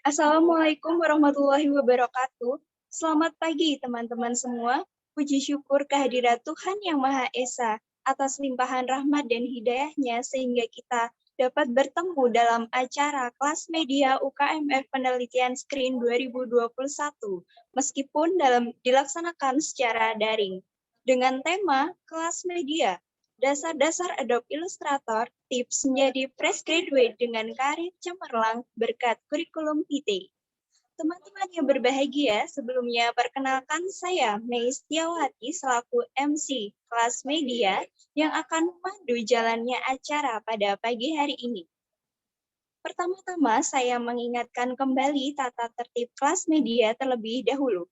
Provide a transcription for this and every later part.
Assalamualaikum warahmatullahi wabarakatuh. Selamat pagi teman-teman semua. Puji syukur kehadirat Tuhan Yang Maha Esa atas limpahan rahmat dan hidayahnya sehingga kita dapat bertemu dalam acara kelas media UKMF Penelitian Screen 2021 meskipun dilaksanakan secara daring dengan tema kelas media. Dasar-dasar Adobe Illustrator, tips menjadi fresh graduate dengan karir cemerlang berkat kurikulum PT. Teman-teman yang berbahagia, sebelumnya perkenalkan saya, Mei Setiawati selaku MC kelas media yang akan memandu jalannya acara pada pagi hari ini. Pertama-tama, saya mengingatkan kembali tata tertib kelas media terlebih dahulu.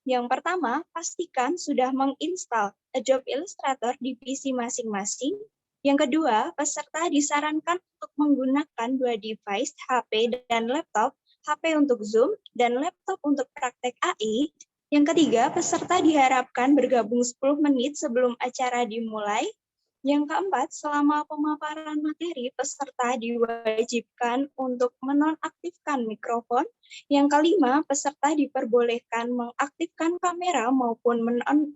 Yang pertama, pastikan sudah menginstal Adobe Illustrator di PC masing-masing. Yang kedua, peserta disarankan untuk menggunakan dua device, HP dan laptop, HP untuk Zoom dan laptop untuk praktek AI. Yang ketiga, peserta diharapkan bergabung 10 menit sebelum acara dimulai. Yang keempat, selama pemaparan materi, peserta diwajibkan untuk menonaktifkan mikrofon. Yang kelima, peserta diperbolehkan mengaktifkan kamera maupun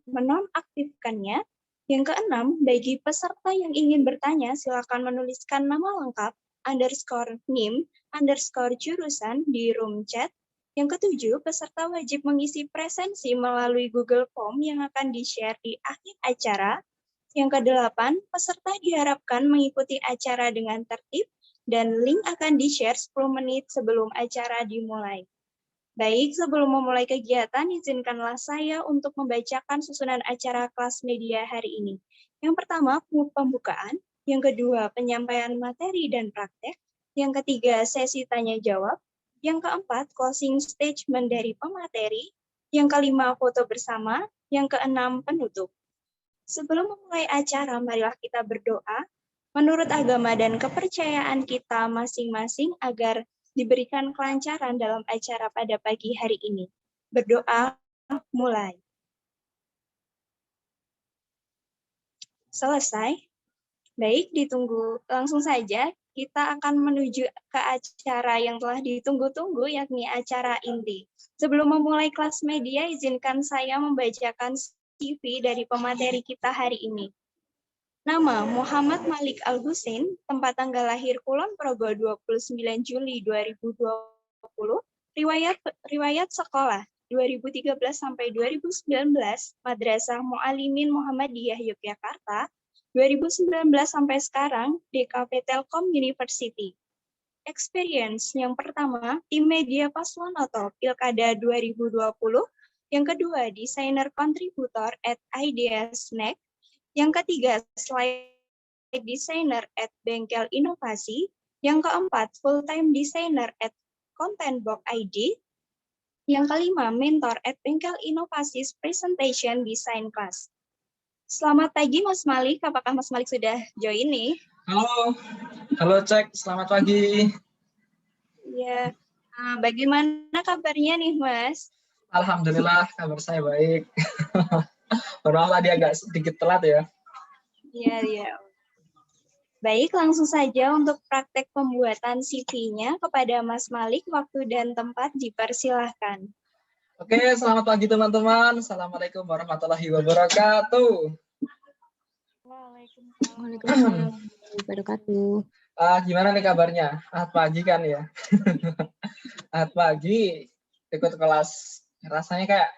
menonaktifkannya. Yang keenam, bagi peserta yang ingin bertanya, silakan menuliskan nama lengkap, _NIM, _jurusan di room chat. Yang ketujuh, peserta wajib mengisi presensi melalui Google Form yang akan di-share di akhir acara. Yang kedelapan, peserta diharapkan mengikuti acara dengan tertib dan link akan di-share 10 menit sebelum acara dimulai. Baik, sebelum memulai kegiatan, izinkanlah saya untuk membacakan susunan acara kelas media hari ini. Yang pertama, pembukaan. Yang kedua, penyampaian materi dan praktek. Yang ketiga, sesi tanya-jawab. Yang keempat, closing statement dari pemateri. Yang kelima, foto bersama. Yang keenam, penutup. Sebelum memulai acara, marilah kita berdoa menurut agama dan kepercayaan kita masing-masing agar diberikan kelancaran dalam acara pada pagi hari ini. Berdoa, mulai. Selesai? Baik, ditunggu langsung saja. Kita akan menuju ke acara yang telah ditunggu-tunggu, yakni acara inti. Sebelum memulai kelas media, izinkan saya membacakan CV dari pemateri kita hari ini. Nama, Muhammad Malik Al-Husain, tempat tanggal lahir Kulon Progo 29 Juli 2020, riwayat sekolah 2013 sampai 2019, Madrasah Mu'alimin Muhammadiyah Yogyakarta, 2019 sampai sekarang, DKV Telkom University. Experience yang pertama, tim media Paslon atau Pilkada 2020, yang kedua, desainer kontributor at Idea Snack, yang ketiga, slide designer at Bengkel Inovasi, yang keempat, full-time designer at Content Box ID, yang kelima, mentor at Bengkel Inovasi Presentation Design Class. Selamat pagi Mas Malik, apakah Mas Malik sudah join nih? Halo Cek, selamat pagi. Ya, bagaimana kabarnya nih Mas? Alhamdulillah, kabar saya baik. Mohon maaf tadi agak sedikit telat ya. Iya. Baik, langsung saja untuk praktek pembuatan CV-nya kepada Mas Malik, waktu dan tempat dipersilahkan. Oke, selamat pagi teman-teman. Assalamualaikum warahmatullahi wabarakatuh. Waalaikumsalam warahmatullahi wabarakatuh. Gimana nih kabarnya? Ahad pagi kan ya? Ahad pagi ikut kelas, rasanya kayak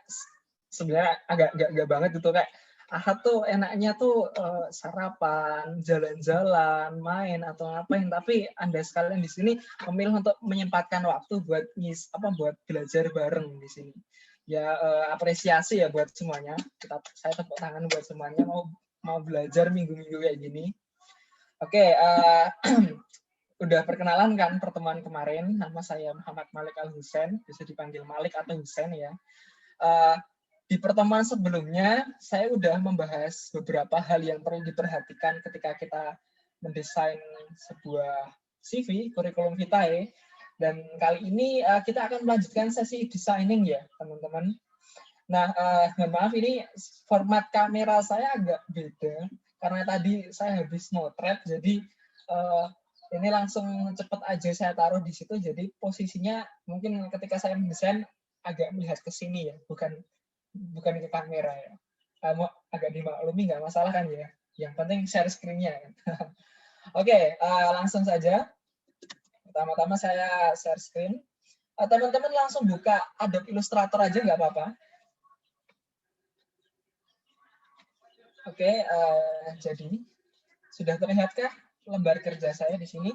sebenarnya agak gak banget gitu, kayak Ahad tuh enaknya tuh sarapan, jalan-jalan, main atau ngapain, tapi Anda sekalian di sini memilih untuk menyempatkan waktu buat buat belajar bareng di sini. apresiasi ya buat semuanya. Saya tepuk tangan buat semuanya mau belajar minggu-minggu kayak gini. Oke, udah perkenalan kan pertemuan kemarin. Nama saya Muhammad Malik Al-Husain, bisa dipanggil Malik atau Husain ya. Di pertemuan sebelumnya saya udah membahas beberapa hal yang perlu diperhatikan ketika kita mendesain sebuah CV, kurikulum vitae. Dan kali ini kita akan melanjutkan sesi designing ya, teman-teman. Nah, mohon maaf ini format kamera saya agak beda karena tadi saya habis motret, jadi ini langsung cepet aja saya taruh di situ. Jadi posisinya mungkin ketika saya mendesain agak melihat ke sini ya, bukan ke kamera ya. Agak dimaklumi, nggak masalah kan ya. Yang penting share screen-nya. Oke, langsung saja. Pertama-tama saya share screen. Teman-teman langsung buka Adobe Illustrator aja nggak apa-apa. Oke, jadi sudah terlihatkah lembar kerja saya di sini?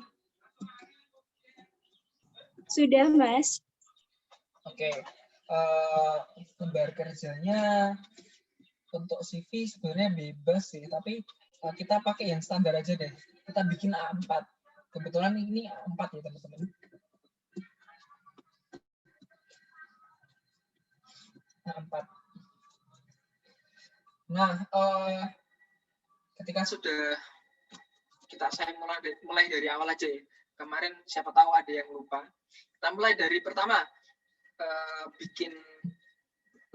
Sudah, Mas. Oke, lembar kerjanya untuk CV sebenarnya bebas sih, tapi kita pakai yang standar aja deh. Kita bikin A4. Kebetulan ini A4 ya teman-teman. A4. Nah, ketika sudah saya mulai dari awal aja ya. Kemarin siapa tahu ada yang lupa. Kita mulai dari pertama, bikin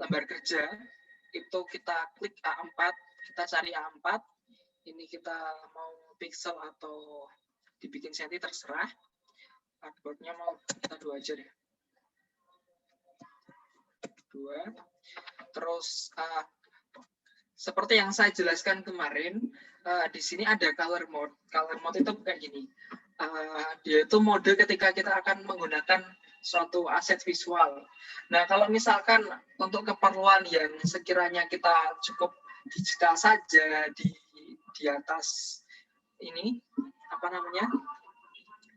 lembar kerja. Itu kita klik A4, kita cari A4. Ini kita mau pixel atau dibikin senti terserah. Artboardnya mau kita 2 aja deh. 2. Terus seperti yang saya jelaskan kemarin, di sini ada color mode. Color mode itu kayak gini. Dia itu mode ketika kita akan menggunakan suatu aset visual. Nah, kalau misalkan untuk keperluan yang sekiranya kita cukup digital saja di atas ini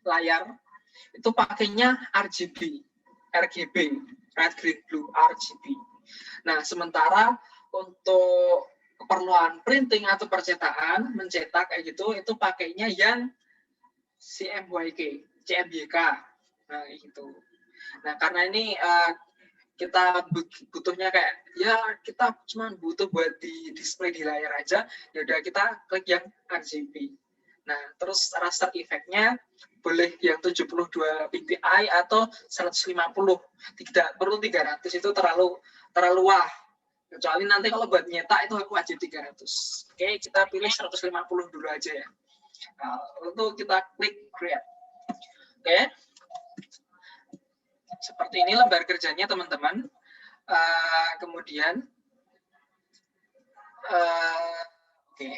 layar, itu pakainya RGB, red, green, blue, RGB. Nah, sementara untuk keperluan printing atau percetakan, mencetak kayak gitu, itu pakainya yang CMYK. Nah, gitu. Nah, karena ini kita butuhnya kayak ya kita cuma butuh buat di display di layar aja, ya udah kita klik yang RGB. Nah, terus raster efeknya boleh yang 72 ppi atau 150. Tidak perlu 300, itu terlalu wah. Kecuali nanti kalau buat nyetak itu wajib 300. Oke, kita pilih 150 dulu aja ya. Nah, lalu kita klik create. Oke. Seperti ini lembar kerjanya teman-teman. Kemudian oke.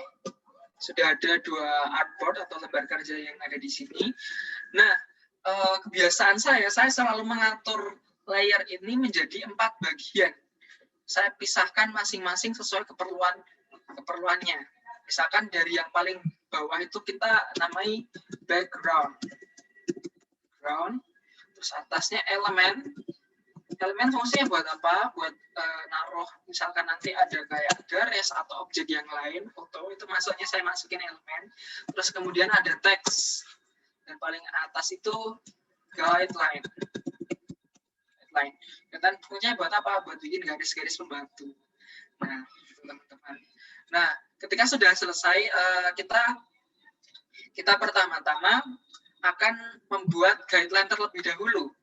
Sudah ada 2 artboard atau lembar kerja yang ada di sini. Nah, kebiasaan saya selalu mengatur layer ini menjadi 4 bagian. Saya pisahkan masing-masing sesuai keperluannya. Misalkan dari yang paling bawah itu kita namai background. Terus atasnya elemen. Elemen fungsinya buat apa? Buat naruh, misalkan nanti ada kayak garis atau objek yang lain, foto, itu masuknya saya masukin elemen. Terus kemudian ada teks. Dan paling atas itu guideline. Dan fungsinya buat apa? Buat bikin garis-garis pembantu. Nah, teman-teman. Nah, ketika sudah selesai, kita pertama-tama akan membuat guideline terlebih dahulu.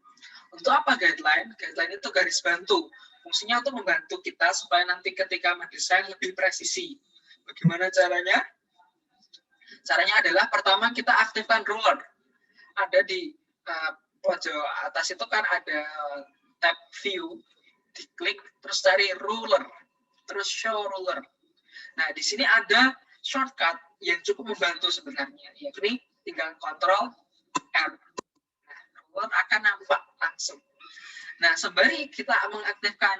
Untuk apa guideline? Guideline itu garis bantu. Fungsinya untuk membantu kita supaya nanti ketika mendesain lebih presisi. Bagaimana caranya? Caranya adalah pertama kita aktifkan ruler. Ada di pojok atas itu kan ada tab view. Diklik, terus cari ruler. Terus show ruler. Nah, di sini ada shortcut yang cukup membantu sebenarnya. Yakni tinggal Ctrl R. Ruler akan nampak langsung. Nah, sembari kita mengaktifkan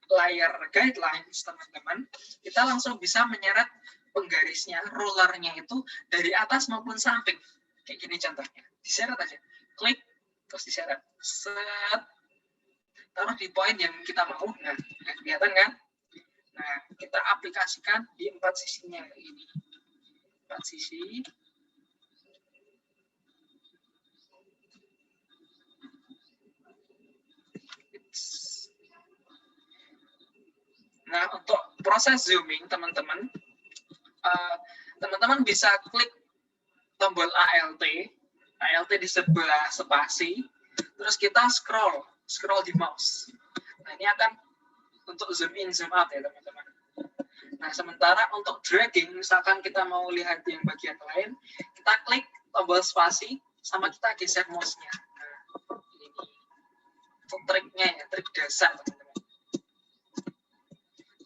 layar guidelines, teman-teman, kita langsung bisa menyeret penggarisnya, rulernya itu dari atas maupun samping. Kayak gini contohnya. Diseret aja. Klik, terus diseret. Set. taruh di poin yang kita mau. Nah, kelihatan kan? Nah, kita aplikasikan di 4 sisinya ini. 4 sisi. Nah, untuk proses zooming, teman-teman, teman-teman bisa klik tombol ALT di sebelah spasi, terus kita scroll di mouse. Nah, ini akan untuk zoom in, zoom out ya, teman-teman. Nah, sementara untuk dragging, misalkan kita mau lihat yang bagian lain, kita klik tombol spasi, sama kita geser mouse-nya. Nah, ini untuk triknya ya, trik dasar, teman-teman.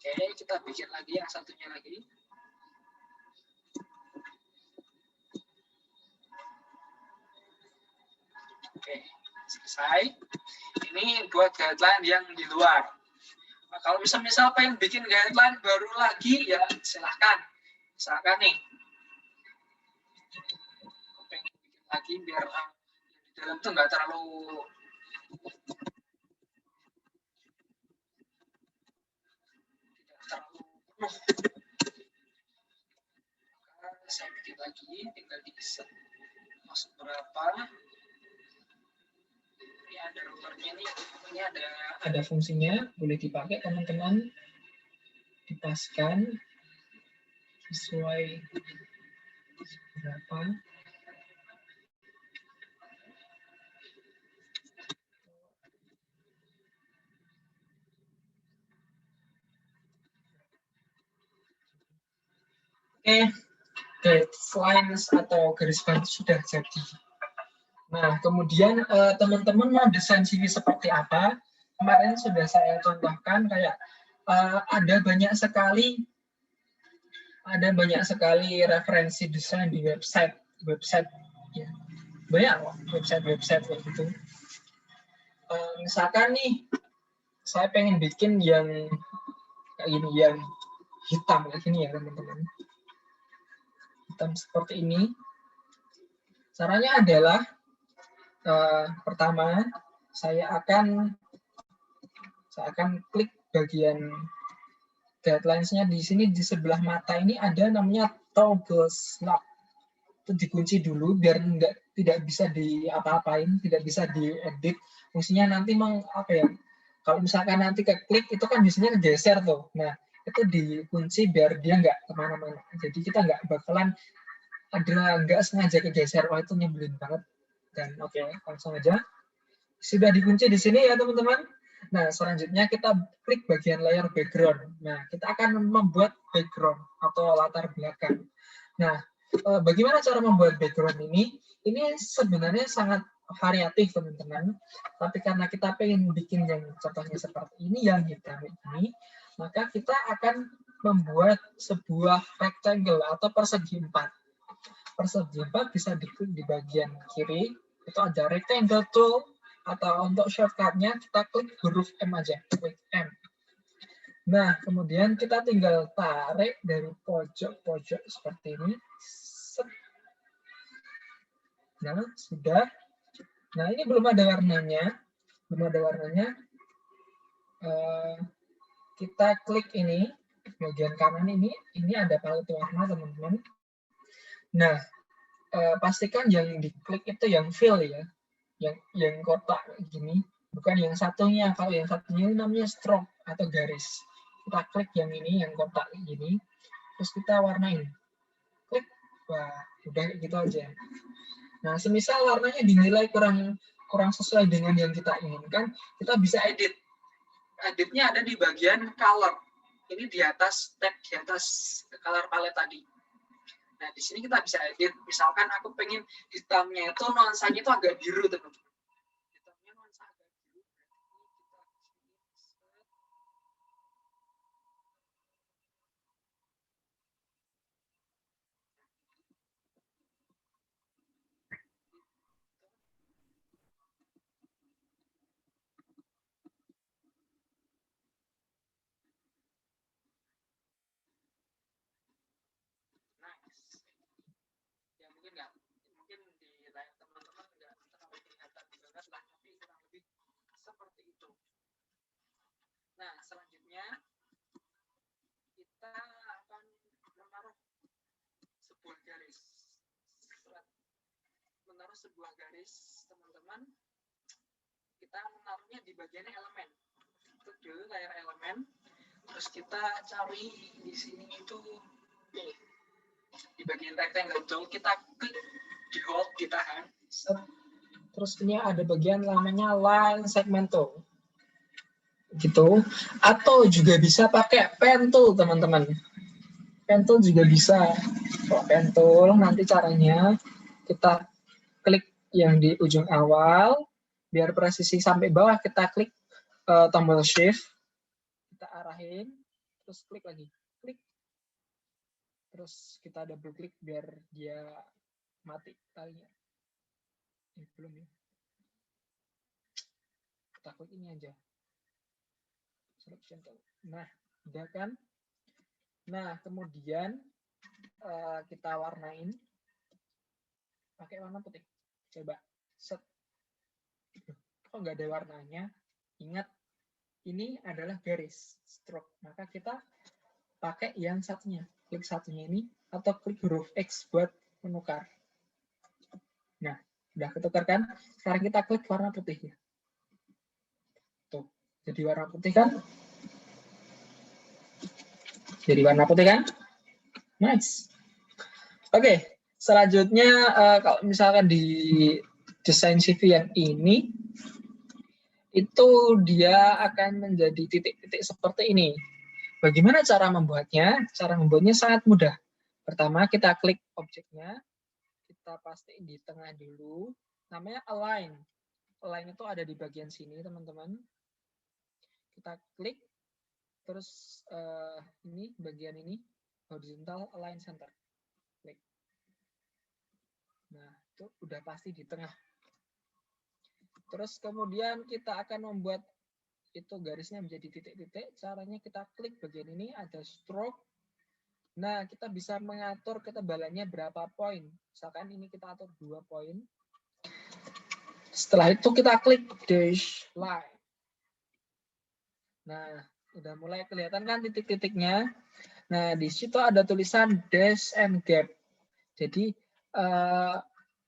Oke, kita bikin lagi yang satunya lagi. Oke, selesai. Ini buat guideline yang di luar. Nah, kalau misal pengen bikin guideline baru lagi, ya silahkan. Misalkan nih, pengen bikin lagi biar yang di dalam tuh nggak terlalu penuh. Maka saya bikin lagi, tinggal di-set masuk berapa. Ini ada rulernya nih, ini ada fungsinya, boleh dipakai teman-teman, dipaskan sesuai berapa. Guidelines atau garis bantu sudah jadi. Nah, kemudian teman-teman mau desain CV seperti apa? Kemarin sudah saya contohkan kayak ada banyak sekali referensi desain di website ya. Banyak website kayak gitu. Misalkan nih, saya pengen bikin yang kayak gini, yang hitam kayak gini ya teman-teman. Hitam seperti ini. Caranya adalah pertama saya akan klik bagian guidelines-nya di sini di sebelah mata ini ada namanya toggle lock. Itu dikunci dulu biar tidak bisa diapa-apain, tidak bisa diedit. Fungsinya nanti kalau misalkan nanti klik itu kan biasanya kegeser tuh. Nah, itu dikunci biar dia nggak kemana-mana. Jadi kita nggak bakalan nggak sengaja kegeser. Wah, itu nyebelin banget. Dan oke, langsung aja. Sudah dikunci di sini ya teman-teman. Nah, selanjutnya kita klik bagian layer background. Nah, kita akan membuat background atau latar belakang. Nah, bagaimana cara membuat background ini? Ini sebenarnya sangat variatif teman-teman. Tapi karena kita pengen bikin yang contohnya seperti ini, yang hitam ini, maka kita akan membuat sebuah rectangle atau persegi 4. Persegi 4 bisa diklik di bagian kiri, itu ada rectangle tool, atau untuk shortcut-nya kita klik huruf M aja, klik M. Nah, kemudian kita tinggal tarik dari pojok-pojok seperti ini. Nah, sudah. Nah, ini belum ada warnanya. Kita klik ini, bagian kanan ini ada palet warna, teman-teman. Nah, pastikan yang diklik itu yang fill ya. Yang kotak gini, bukan yang satunya. Kalau yang satunya ini namanya stroke atau garis. Kita klik yang ini, yang kotak gini, terus kita warnain. Klik, wah, udah gitu aja. Nah, semisal warnanya dinilai kurang sesuai dengan yang kita inginkan, kita bisa edit. Editnya ada di bagian color. Ini di atas tab, di atas color palette tadi. Nah, di sini kita bisa edit. Misalkan aku pengen hitamnya itu nuansanya itu agak biru, teman-teman. Hitamnya nuansa agak biru. Ya, mungkin di layar teman-teman nggak terlalu kelihatan. Nah, selanjutnya kita akan menaruh sebuah garis. Menaruh sebuah garis, teman-teman. Kita menaruhnya di bagian elemen. Klik dulu layar elemen. Terus kita cari di sini itu nih, di bagian rectangle tool kita klik, di hold, ditahan. Terus ini ada bagian namanya line segment tool. Gitu. Atau juga bisa pakai pen tool, teman-teman. Pen tool juga bisa. Kalau pen tool nanti caranya kita klik yang di ujung awal, biar presisi sampai bawah kita klik tombol shift, kita arahin, terus klik lagi, klik, terus kita double klik biar dia mati talinya. Belum ya. Kita klik ini aja. Selection tool. Nah, udah kan? Nah, kemudian kita warnain pakai warna putih. Coba set. Kok nggak ada warnanya? Ingat, ini adalah garis stroke. Maka kita pakai yang satunya. Klik satunya ini atau klik huruf X buat menukar. Nah, udah ketukar kan? Sekarang kita klik warna putihnya. Tuh, jadi warna putih kan? Jadi warna putih kan? Nice. Oke, selanjutnya kalau misalkan di desain CV yang ini, itu dia akan menjadi titik-titik seperti ini. Bagaimana cara membuatnya? Cara membuatnya sangat mudah. Pertama, kita klik objeknya, kita pastiin di tengah dulu, namanya align. Align itu ada di bagian sini, teman-teman. Kita klik, terus ini bagian ini, horizontal align center. Klik. Nah, itu udah pasti di tengah. Terus kemudian kita akan membuat itu garisnya menjadi titik-titik. Caranya kita klik bagian ini, ada stroke. Nah, kita bisa mengatur ketebalannya berapa poin. Misalkan ini kita atur 2 poin. Setelah itu kita klik dash line. Nah, udah mulai kelihatan kan titik-titiknya. Nah, di situ ada tulisan dash and gap. Jadi,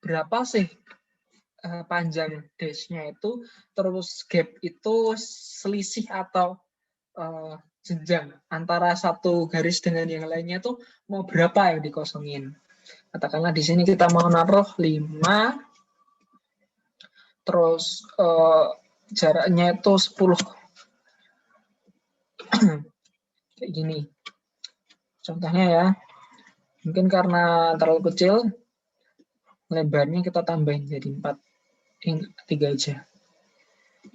berapa sih panjang dash-nya itu, terus gap itu selisih atau jenjang antara satu garis dengan yang lainnya tuh mau berapa yang dikosongin. Katakanlah di sini kita mau naruh 5, terus jaraknya itu 10. Kayak gini. Contohnya ya, mungkin karena terlalu kecil, lebarnya kita tambahin jadi 4. 3 aja.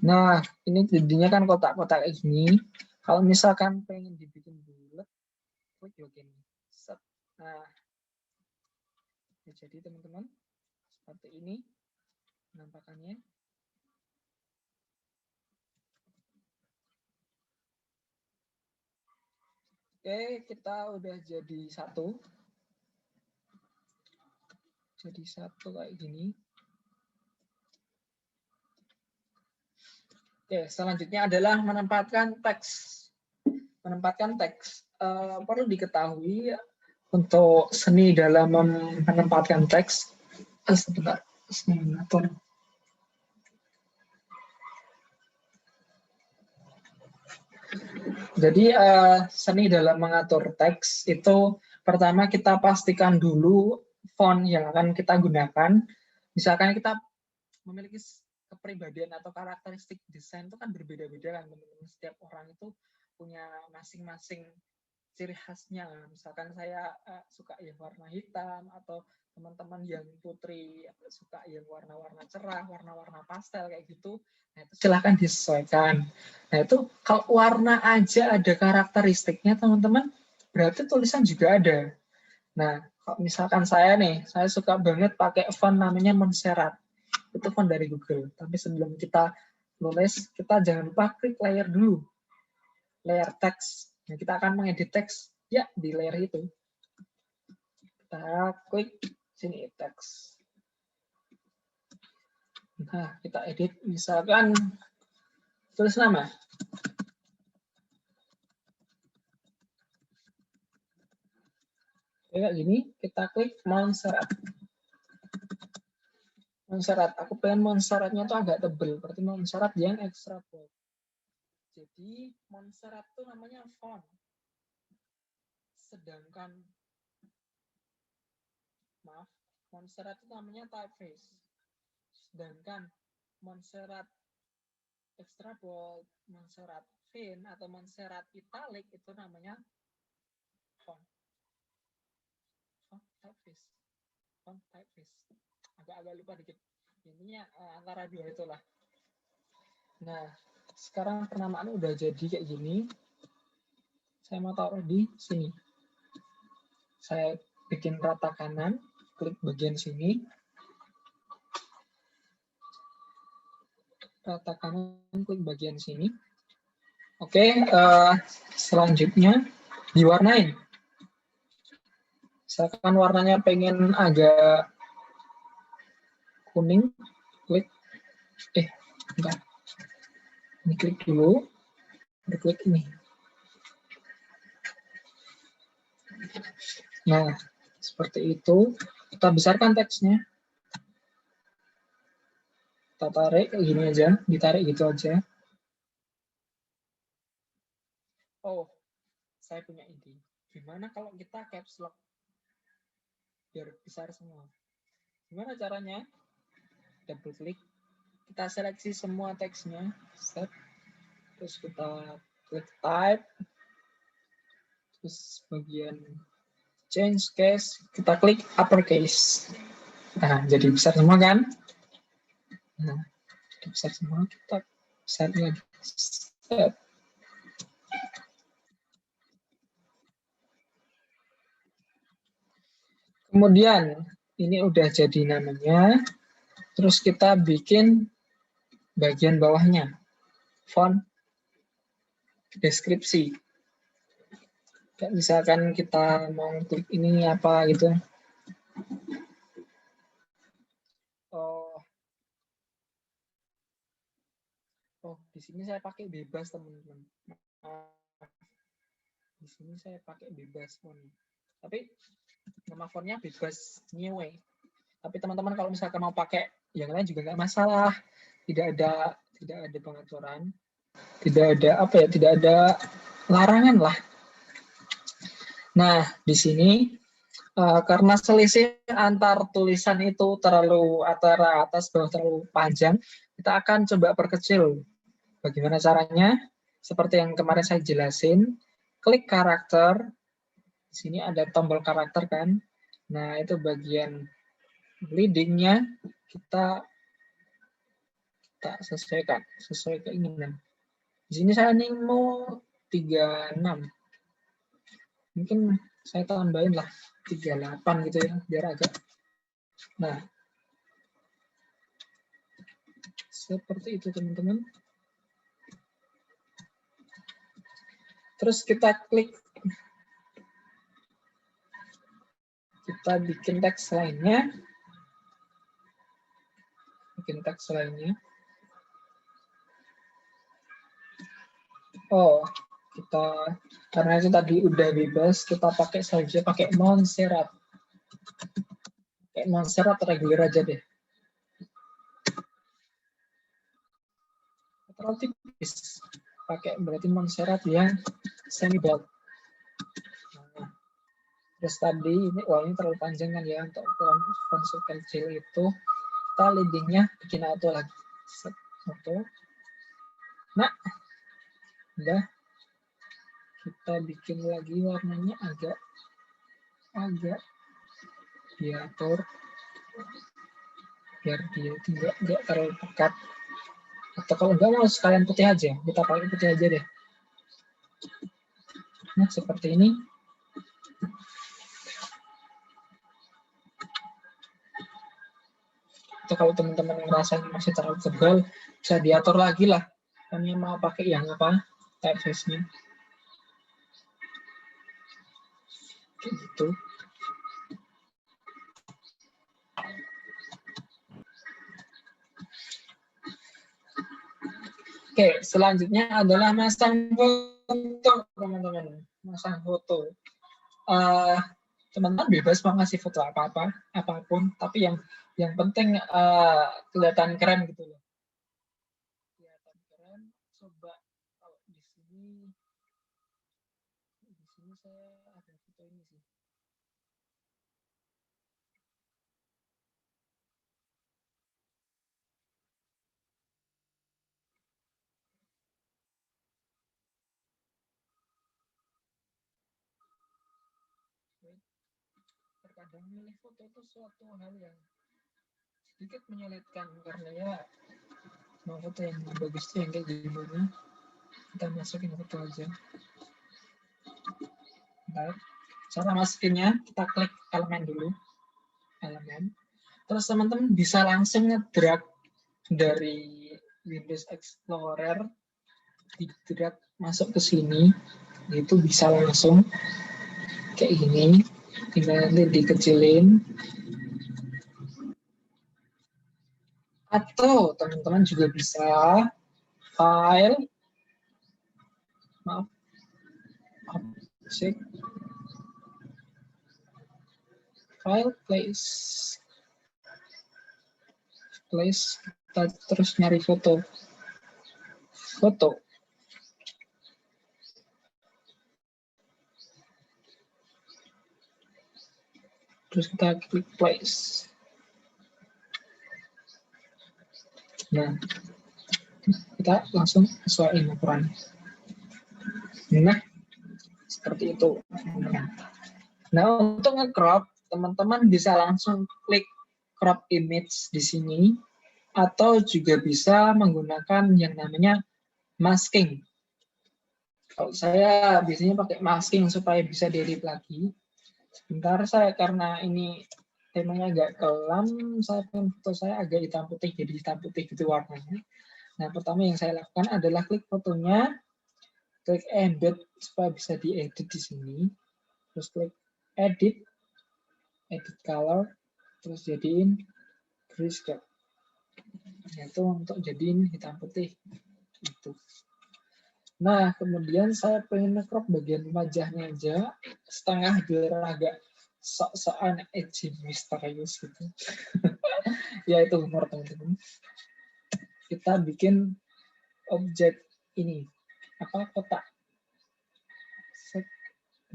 Nah, ini jadinya kan kotak-kotak kayak gini. Kalau misalkan pengen dibikin bulat, klik bagian ini. Set. Nah, jadi teman-teman, seperti ini penampakannya. Oke, kita udah jadi satu. Jadi satu kayak gini. Oke, selanjutnya adalah menempatkan teks. Menempatkan teks. Perlu diketahui untuk seni dalam menempatkan teks. Sebentar, mengatur. Jadi seni dalam mengatur teks itu pertama kita pastikan dulu font yang akan kita gunakan. Misalkan kita memiliki kepribadian atau karakteristik desain itu kan berbeda-beda kan teman-teman. Setiap orang itu punya masing-masing ciri khasnya. Misalkan saya suka yang warna hitam, atau teman-teman yang putri suka yang warna-warna cerah, warna-warna pastel kayak gitu. Nah, itu silahkan disesuaikan. Nah, itu kalau warna aja ada karakteristiknya teman-teman, berarti tulisan juga ada. Nah, kalau misalkan saya nih, saya suka banget pakai font namanya Montserrat. Itu font dari Google. Tapi sebelum kita nulis, kita jangan lupa klik layer dulu. Layer teks. Nah, kita akan mengedit teks ya di layer itu. Kita klik sini teks. Nah, kita edit misalkan tulis nama. Kayak gini, kita klik Montserrat. Montserrat, aku pengen Montserratnya tuh agak tebel, berarti Montserrat yang extra bold. Jadi Montserrat tuh namanya font. Sedangkan Montserrat itu namanya typeface. Sedangkan Montserrat extra bold, Montserrat thin atau Montserrat italic itu namanya font. Font typeface. Font typeface. Agak-agak lupa dikit. Ininya antara dua itulah. Nah, sekarang penamaan udah jadi kayak gini. Saya mau taruh di sini. Saya bikin rata kanan, klik bagian sini. Rata kanan, klik bagian sini. Oke, selanjutnya diwarnain. Misalkan warnanya pengen agak kuning, klik. Bentar. Ini klik dulu, klik ini. Nah, seperti itu. Kita besarkan teksnya. Kita tarik kayak gini aja, ditarik gitu aja. Oh, saya punya ide. Gimana kalau kita caps lock? Biar besar semua. Gimana caranya? Double klik. Kita seleksi semua teksnya. Set. Terus kita klik type. Terus bagian change case, kita klik uppercase. Nah, jadi besar semua kan? Nah, jadi besar semua. Kita besar lagi. Set. Kemudian, ini udah jadi namanya. Terus kita bikin bagian bawahnya. Font deskripsi. Kayak misalkan kita mau klik ini apa gitu. Oh, di sini saya pakai bebas teman-teman. Di sini saya pakai bebas font. Tapi nama fontnya bebas new way. Tapi teman-teman kalau misalkan mau pakai yang lain juga nggak masalah. Tidak ada pengaturan. Tidak ada larangan lah. Nah, di sini karena selisih antar tulisan itu terlalu antara atas bawah terlalu panjang, kita akan coba perkecil. Bagaimana caranya? Seperti yang kemarin saya jelasin, klik karakter. Di sini ada tombol karakter kan. Nah, itu bagian leading-nya kita sesuaikan sesuai keinginan. Di sini saya nih mau 36. Mungkin saya tambahin lah 38 gitu ya, biar agak. Nah, seperti itu teman-teman. Terus kita klik, kita bikin teks lainnya. Oh, kita karena itu tadi udah bebas, kita pakai saja pakai Montserrat. Kayak Montserrat reguler aja deh. Terlalu tipis. Pakai berarti Montserrat yang semi bold. Nah, terus tadi ini terlalu panjang kan ya untuk font kecil itu. Kita leading-nya bikin auto lagi. Auto. Nah, udah. Kita bikin lagi warnanya agak diatur biar dia tidak terlalu pekat. Atau kalau enggak mau sekalian putih aja, kita pakai putih aja deh. Nah, seperti ini. Atau kalau teman-teman ngerasa masih terlalu tebal, bisa diatur lagi lah. Kami mau pakai yang apa? Typeface-nya. Kayak gitu. Oke, selanjutnya adalah masang foto, teman-teman. Masang foto. teman-teman bebas mau ngasih foto apapun, tapi yang penting kelihatan keren gitu loh. Kelihatan keren. Coba kalau di sini saya ada foto ini sih. Terkadang milih foto itu suatu hal yang sedikit menyulitkan karena ya mau foto yang bagus tuh yang kayak gimana, kita masukin foto aja. Bentar. Cara masukinnya kita klik elemen dulu, elemen, terus teman-teman bisa langsung ngedrag dari Windows Explorer, di-drag masuk ke sini, itu bisa langsung kayak gini, tinggal dikecilin. Atau teman-teman juga bisa file, object, file, place, kita terus nyari foto. Terus kita klik place. Nah, kita langsung sesuaiin ukuran. Nah, seperti itu. Nah, untuk nge-crop, teman-teman bisa langsung klik crop image di sini, atau juga bisa menggunakan yang namanya masking. Kalau saya biasanya pakai masking supaya bisa di-edit lagi. Sebentar, saya karena ini temanya agak kelam, foto saya agak hitam putih, jadi hitam putih gitu warnanya. Nah, pertama yang saya lakukan adalah klik fotonya, klik embed supaya bisa diedit di sini, terus klik edit color, terus jadiin grayscale. Itu untuk jadiin hitam putih. Itu. Nah, kemudian saya pengen crop bagian wajahnya aja setengah biar agak sok-sokan edgy misterius gitu. Ya itu humor teman-teman. Kita bikin objek ini kotak. Set,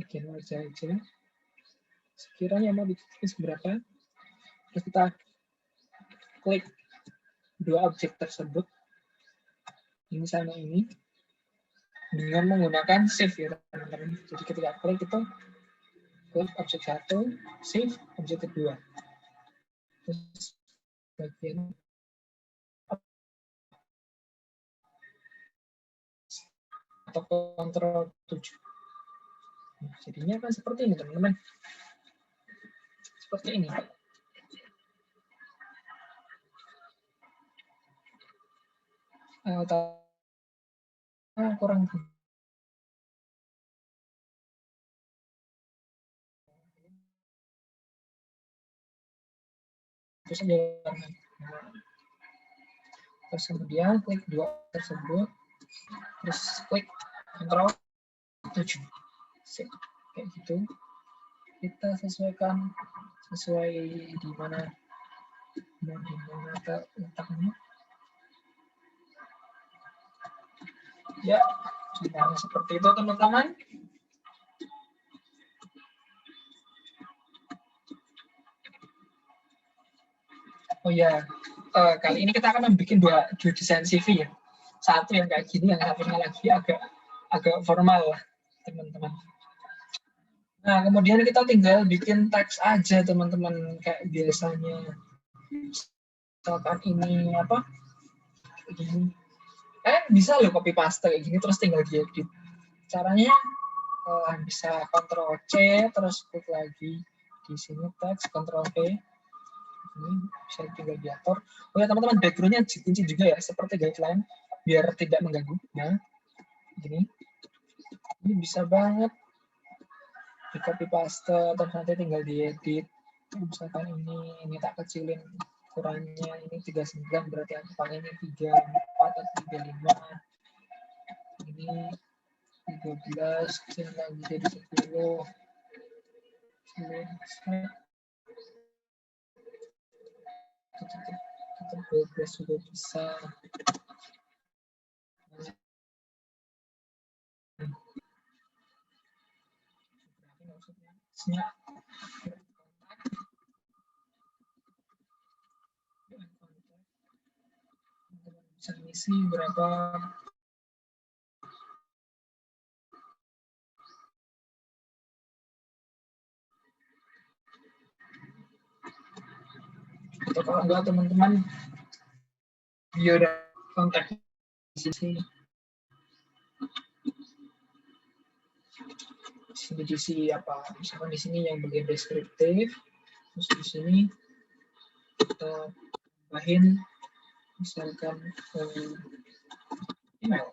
bikin wajah aja. Sekiranya mau bikin seberapa, terus kita klik dua objek tersebut, ini sama ini, dengan menggunakan save ya teman-teman. Jadi ketika klik itu klik objek satu, save objek kedua. Terus bagian atau kontrol 7. Nah, jadinya kan seperti ini teman-teman. Seperti ini. Kurang terus aja. Terus kemudian klik dua tersebut, terus klik kontrol 7. Kayak gitu. Kita sesuaikan sesuai di mana letaknya. Ya, sebenarnya seperti itu teman-teman. Oh ya, kali ini kita akan membuat dua desain CV ya. Satu yang kayak gini, yang satunya lagi agak formal lah, teman-teman. Nah, kemudian kita tinggal bikin teks aja, teman-teman, kayak biasanya. Misalkan ini apa? Gini. Bisa loh copy paste kayak gini, terus tinggal diedit. Caranya bisa Ctrl C, terus klik lagi di sini teks, Ctrl V. Ini bisa tinggal diatur. Oh ya teman-teman, backgroundnya dikunci juga ya, seperti guideline, biar tidak mengganggu. Nah, gini. Ini bisa banget di copy paste, terus nanti tinggal diedit. Misalkan ini tak kecilin ukurannya, ini 39, berarti aku pakainya 34 atau 35. Ini 13, kecil lagi jadi 10. Kita sudah bisa. Bisa ngisi berapa atau kalau enggak teman-teman bio dan kontak di sini diisi apa, misalkan di sini yang bagian deskriptif, terus di sini kita tambahin misalkan email.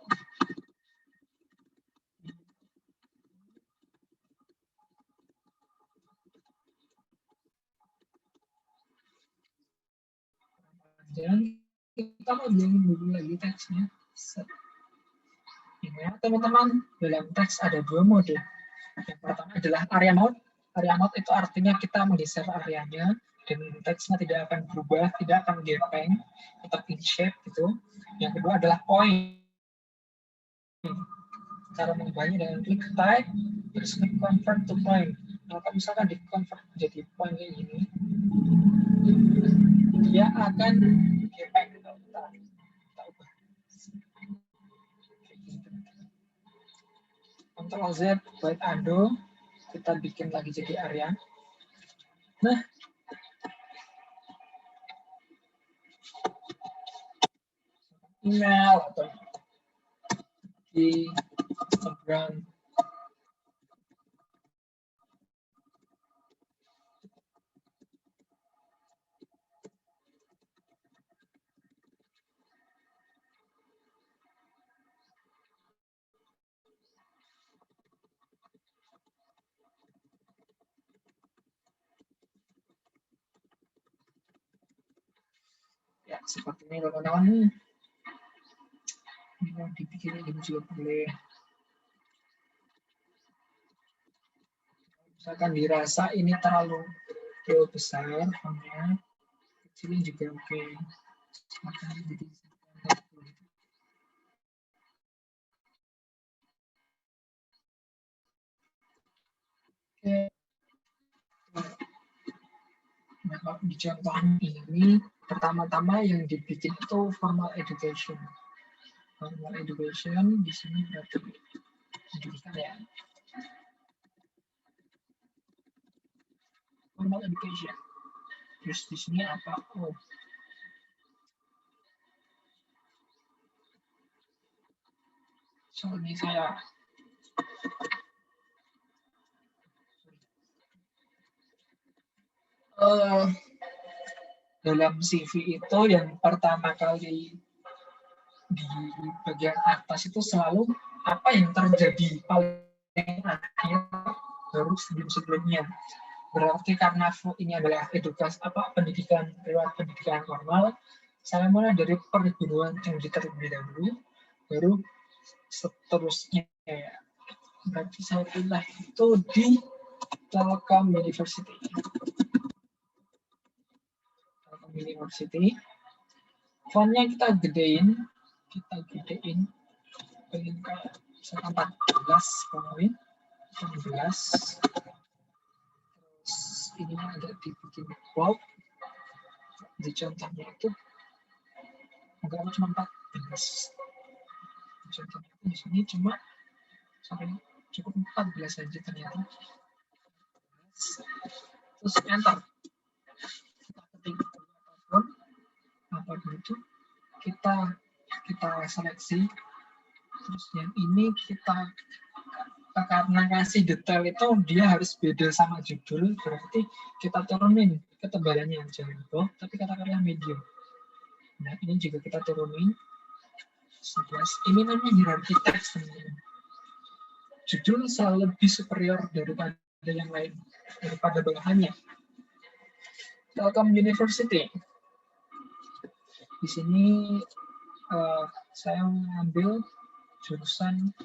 Dan kita mau bilangin dulu lagi teksnya. Ingat teman-teman, dalam teks ada dua mode. Yang pertama adalah area mode. Area mode itu artinya kita menggeser areanya dan teksnya tidak akan berubah, tidak akan gepeng, tetap in shape gitu. Yang kedua adalah point. Cara mengubahnya dengan klik type, terus klik convert to point. Nah, kalau misalkan di convert jadi point kayak gini, dia akan gepeng. Kita ubah. Ctrl Z buat undo, kita bikin lagi jadi area. Nah, email atau di Instagram. Ya, seperti ini teman-teman. Ini mau dibikin ini juga boleh. Misalkan dirasa ini terlalu besar, fontnya kecilin juga oke. Jadi oke. Nah, kalau di contoh ini, pertama-tama yang dibikin itu formal education. Formal education di sini berarti pendidikan ya. Formal education. Terus di sini apa? Oh. So, ini saya dalam CV itu yang pertama kali di bagian atas itu selalu apa yang terjadi paling akhir baru sebelum-sebelumnya. Berarti karena ini adalah edukasi pendidikan lewat pendidikan formal, saya mulai dari perguruan tinggi terlebih dahulu, baru seterusnya. Berarti saya kuliah itu di Telkom University. Telkom University. Fontnya kita gedein, pengen kayak misalkan 14 poin, 16. Terus ininya agak dibikin bold. Di contohnya itu enggak cuma 14. Contohnya di sini cuma sampai cukup 14 saja ternyata. Terus enter. Kita ketik apapun itu kita seleksi. Terus yang ini kita karena kasih detail itu dia harus beda sama judul, berarti kita turunin ketebalannya, jangan bold tapi katakanlah medium. Nah, ini juga kita turunin 11. Ini namanya hierarki teks, teman-teman. Judul selalu lebih superior daripada yang lain, daripada bawahannya. Telkom University. Di sini saya mengambil jurusan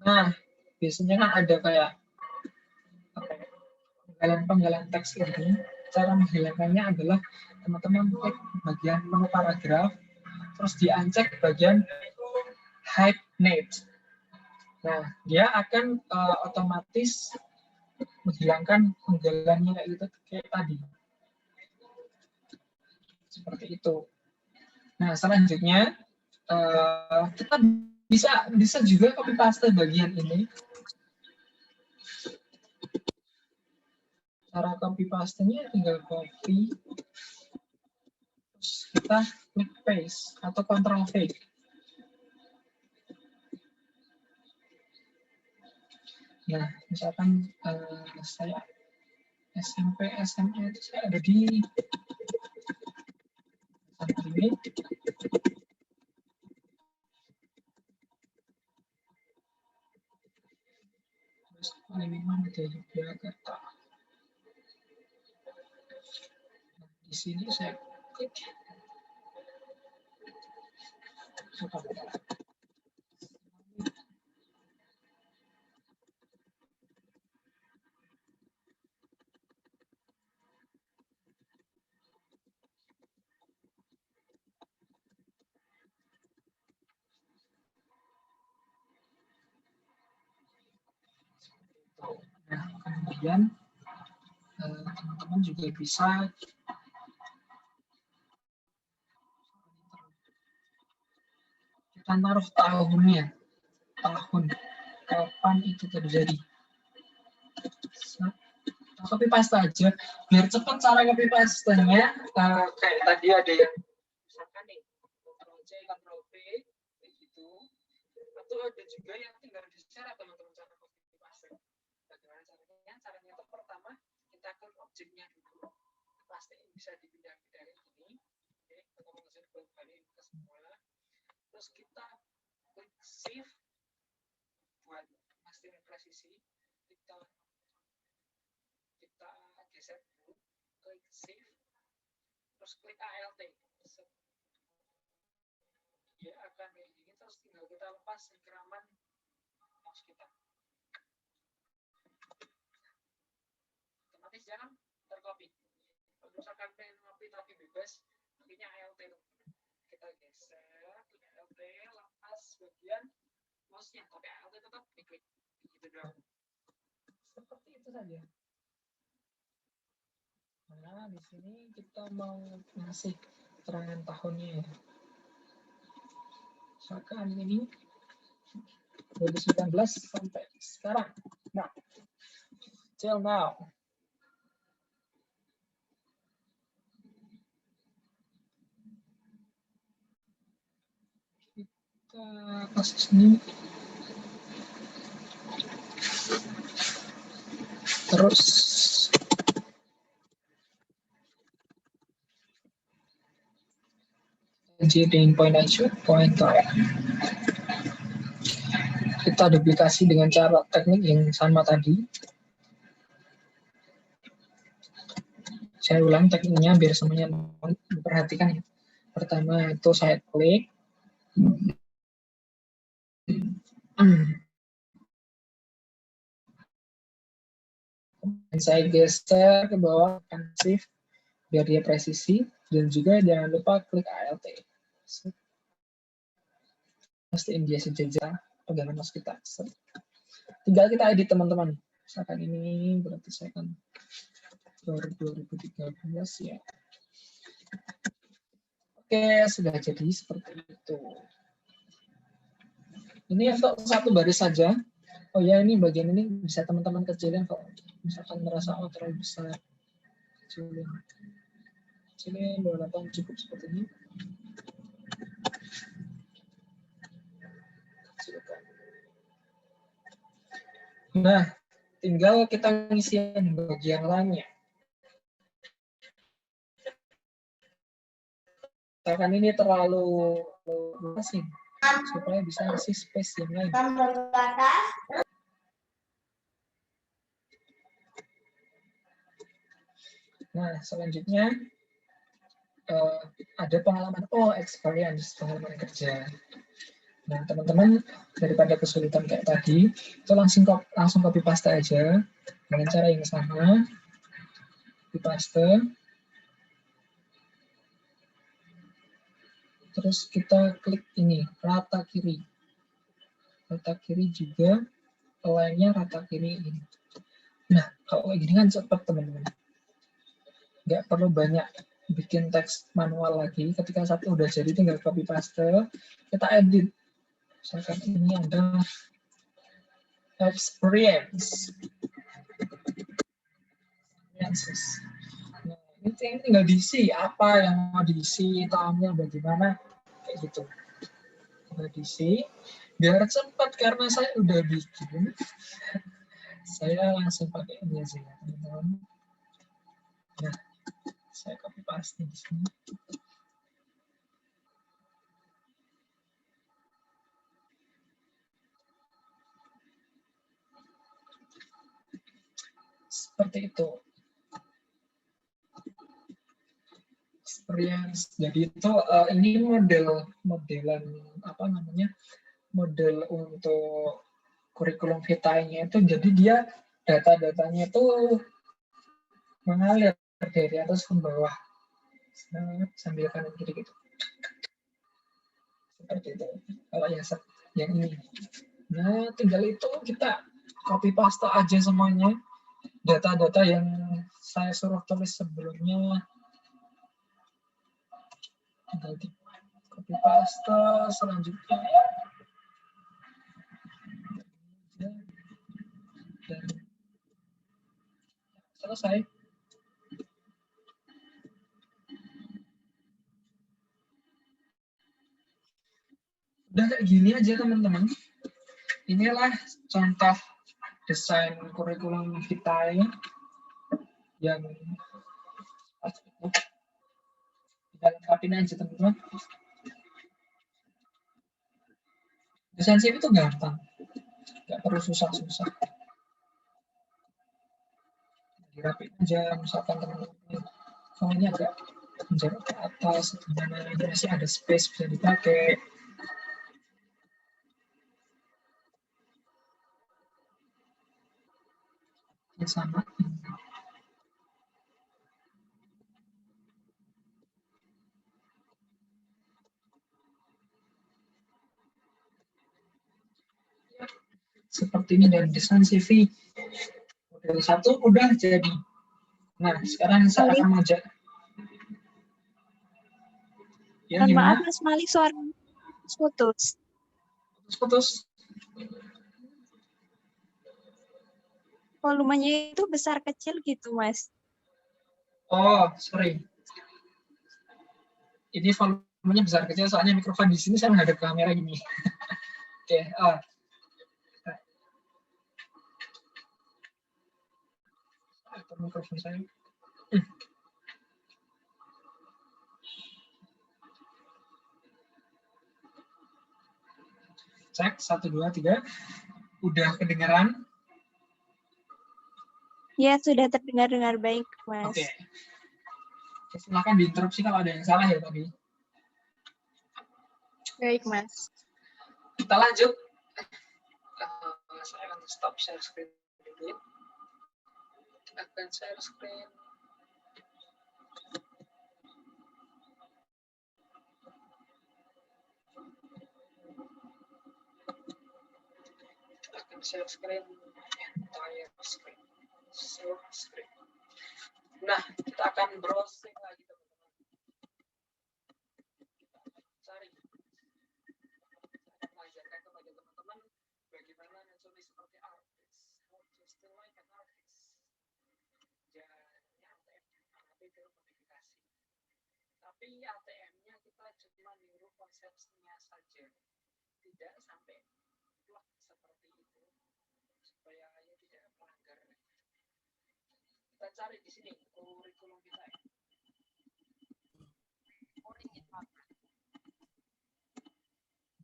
Nah, biasanya kan ada kayak penggalan teks ini. Cara menghilangkannya adalah teman-teman klik bagian menu paragraf, terus diancek bagian hide name. Nah, dia akan otomatis menghilangkan penggalannya kayak gitu kayak tadi. Seperti itu. Nah, selanjutnya kita bisa juga copy paste bagian ini. Cara copy paste-nya tinggal copy, terus kita klik paste atau Ctrl V. Nah, misalkan saya SMP, SMA itu saya ada di ini. Terus ini mana dia Yogyakarta. Di sini saya klik. Nah, kemudian teman-teman juga bisa kita taruh tahunnya, tahun kapan itu terjadi. Copy paste aja biar cepat. Cara copy paste-nya kayak tadi ada yang misalkan nih Ctrl C Ctrl V kayak gitu, atau ada juga yang tinggal di share teman-teman cara copy paste. Bagaimana caranya? Caranya itu pertama kita klik objeknya dulu, paste bisa dipindah-pindahin gini. Oke, teman-teman bisa balik ke semula. Terus kita klik shift buat pastiin presisi. Kita geser dulu, klik shift, terus klik ALT. Dia akan kayak gini, terus tinggal kita lepas cengkeraman mouse kita. Otomatis jangan tercopy. Kalau misalkan pengen copy tapi bebas, pakainya ALT. Kita geser, klik ALT, lepas bagian mouse-nya, tapi ALT tetap diklik. Gitu doang. Seperti itu saja. Nah, di sini kita mau ngasih keterangan tahunnya. Misalkan ini 2019 sampai sekarang. Nah, till now. Kita kasih sini. Terus jadi point and shoot, pointer. Kita duplikasi dengan cara teknik yang sama tadi. Saya ulang tekniknya biar semuanya memperhatikan ya. Pertama itu saya klik. Dan saya geser ke bawah kan shift biar dia presisi, dan juga jangan lupa klik ALT. Pastiin dia sejajar pegangan mouse kita. Tinggal kita edit teman-teman. Misalkan ini berarti saya kan 2013 ya. Oke, sudah jadi seperti itu. Ini untuk satu baris saja. Oh ya, ini bagian ini bisa teman-teman kecilin kalau misalkan merasa terlalu besar. Kecilin 28 cukup seperti ini. Nah, tinggal kita ngisiin bagian lainnya. Misalkan ini terlalu luas nih, supaya bisa ngisi space yang lain. Nah, selanjutnya ada pengalaman experience pengalaman kerja. Nah, teman-teman daripada kesulitan kayak tadi, itu langsung copy paste aja dengan cara yang sama. Copy paste. Terus kita klik ini, rata kiri. Rata kiri juga, lainnya rata kiri ini. Nah, kalau kayak gini kan cepat teman-teman. Nggak perlu banyak bikin teks manual lagi. Ketika satu udah jadi, tinggal copy paste. Kita edit. Misalkan ini ada experience. Nah, ini tinggal diisi apa yang mau diisi, tahunnya bagaimana, kayak gitu. Tinggal diisi. Biar cepat karena saya udah bikin. Saya langsung pakai ini aja ya, teman-teman. Nah, saya copy paste di sini. Seperti itu. Experience. Jadi itu ini modelan apa namanya? Model untuk kurikulum vitae-nya itu, jadi dia data-datanya itu mengalir dari atas ke bawah sambil kanan kiri gitu. Seperti itu. Kalau yang ini. Nah, tinggal itu kita copy paste aja semuanya. Data-data yang saya suruh tulis sebelumnya tinggal di copy paste. Selanjutnya dan selesai. Udah kayak gini aja teman-teman. Inilah contoh desain kurikulum vitae yang kita lengkapin aja teman-teman. Desain CV itu gampang, nggak perlu susah-susah. Dirapin aja, misalkan teman-teman soalnya agak menjauh ke atas, dimana masih ada space bisa dipakai. Yang sama. Seperti ini dari desain CV. Model 1 udah jadi. Nah, sekarang saya akan mengajak. Ya, Maaf gimana? Mas Mali, suara putus. Putus. Volumenya itu besar kecil gitu, Mas. Oh, sorry. Ini volumenya besar kecil soalnya mikrofon di sini saya menghadap kamera gini. Oke, mikrofon saya. Cek 1 2 3. Udah kedengaran? Ya, sudah terdengar dengan baik, Mas. Oke. Silakan diinterupsi kalau ada yang salah ya tadi. Baik, Mas. Kita lanjut. Saya akan stop share screen dulu. Akan share screen. Akan share screen. Entire screen. Share screen. Nah, kita akan browsing lagi teman-teman. Cari. Saya mengajarkan kepada teman-teman bagaimana menulis seperti artis. How to still like an artist. Jangan ATM modifikasi. Tapi ATM-nya kita cuma niru konsepnya saja. Tidak sampai plot seperti itu. Supaya tidak melanggar. Kita cari di sini kurikulum kita. Original.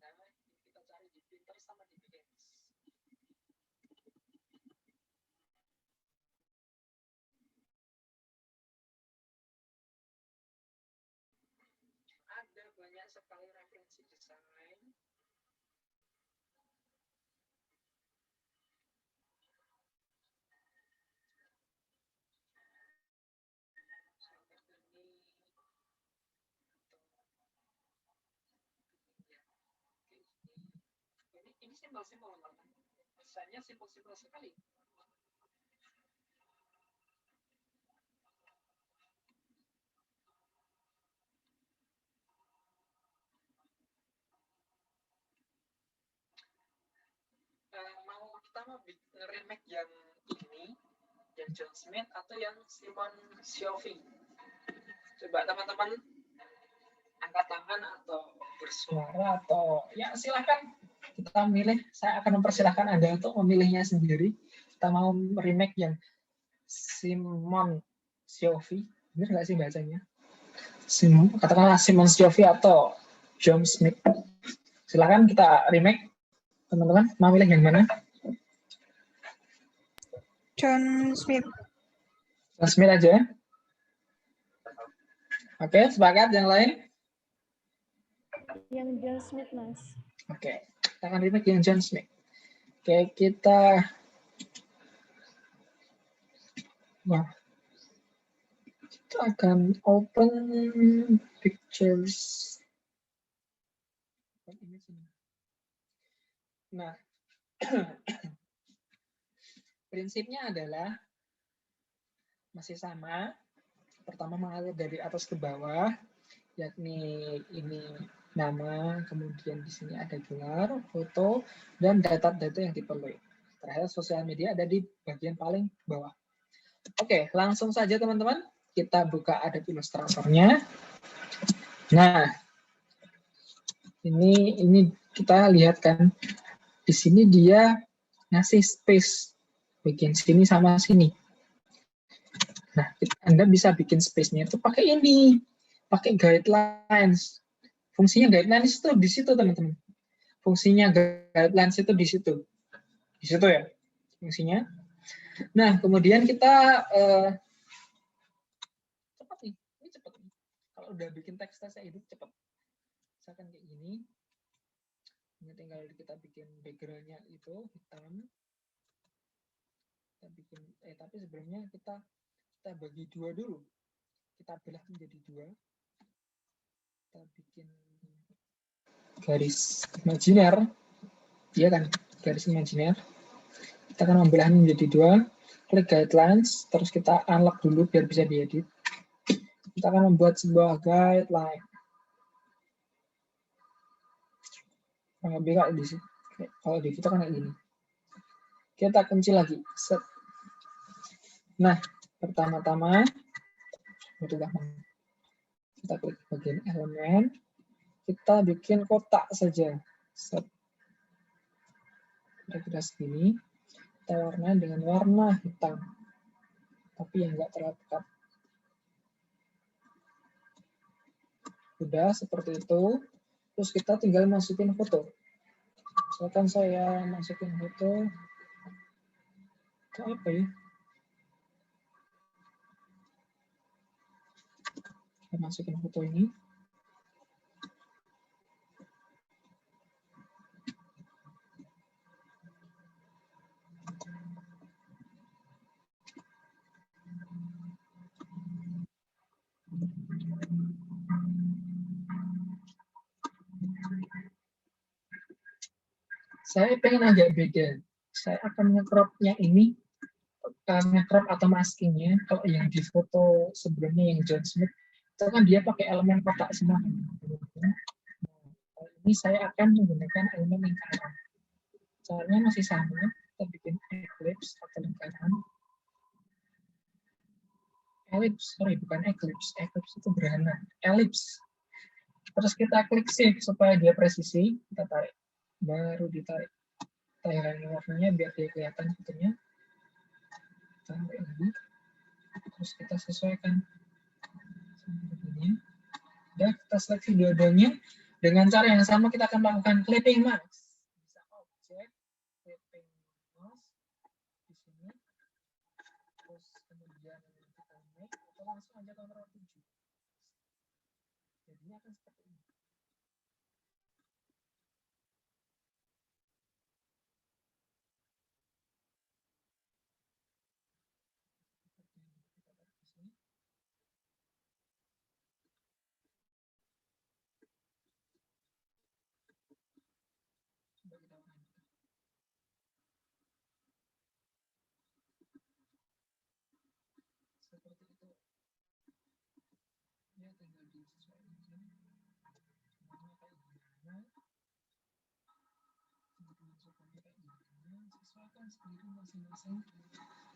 Nah, kita cari di Pinterest sama di Behance. banyak sekali referensi desain. Ini simpel-simpel, desainnya simpel-simpel sekali. Mau kita remake yang ini, yang John Smith atau yang Simon Siofi? Coba teman-teman angkat tangan atau bersuara atau ya silahkan kita milih. Saya akan mempersilahkan Anda untuk memilihnya sendiri. Kita mau remake yang Simon Siofi, benar nggak sih bacanya? Katakanlah Simon Siofi atau John Smith. Silahkan kita remake. Teman-teman mau milih yang mana? John Smith. John Smith aja. Oke, sepakat. Yang lain? Yang John Smith, Mas. Oke, kita akan remake yang John Smith. Oke, kita akan open pictures. Nah, prinsipnya adalah masih sama. Pertama mengalir dari atas ke bawah, yakni ini nama, kemudian di sini ada gelar, foto, dan data-data yang diperlukan. Terakhir sosial media ada di bagian paling bawah. Oke, langsung saja teman-teman. Kita buka Adobe Illustrator-nya. Nah, ini kita lihat kan. Di sini dia ngasih space. Bagian sini sama sini. Nah, Anda bisa bikin space-nya itu pakai ini. Pakai guidelines. Fungsinya guidelines itu di situ, teman-teman. Fungsinya guidelines itu di situ. Di situ ya, fungsinya. Nah, kemudian kita cepat nih. Ini cepat nih. Kalau udah bikin teks-teks kayak gitu cepat. Misalkan kayak gini. Ini tinggal kita bikin background-nya itu hitam. Kita bikin tapi sebelumnya kita bagi dua dulu. Kita belah menjadi dua. Kita bikin garis imajiner. Iya kan? Garis imajiner. Kita akan membelahnya menjadi dua. Klik guidelines, terus kita unlock dulu biar bisa diedit. Kita akan membuat sebuah guideline. Kalau di sini, kalau di kita kan kayak gini. Kita kunci lagi. Set. Nah, pertama-tama kita klik bagian elemen, kita bikin kotak saja. Set. Kira-kira segini. Kita warnai dengan warna hitam, tapi yang enggak terlalu pekat. Udah seperti itu. Terus kita tinggal masukin foto. Misalkan saya masukin foto ke apa ya? Saya masukin foto ini. Saya pengen agak beda. Saya akan nge-crop-nya ini, nge-crop atau maskingnya. Kalau yang di foto sebelumnya yang John Smith, itu kan dia pakai elemen kotak semua. Ini saya akan menggunakan elemen lingkaran. Caranya masih sama, kita bikin ellipse atau lingkaran. Ellipse, sorry bukan eclipse. Eclipse itu gerhana. Ellipse. Terus kita klik shift supaya dia presisi, kita tarik. Baru ditarik. Kita hilangin warnanya biar dia kelihatan fotonya. Tarik lagi. Terus kita sesuaikan. Begini. Dan kita seleksi dua-duanya. Dengan cara yang sama kita akan melakukan clipping mask. Bisa objek, clipping mask di sini. Terus kemudian kita naik atau langsung aja Ctrl 7. Jadinya akan seperti ini. Coba kita ulangi. Seperti itu. Ya, tinggal disesuaikan aja. Semuanya kayak gimana? Masukkannya kayak gimana? Sesuaikan sendiri masing-masing.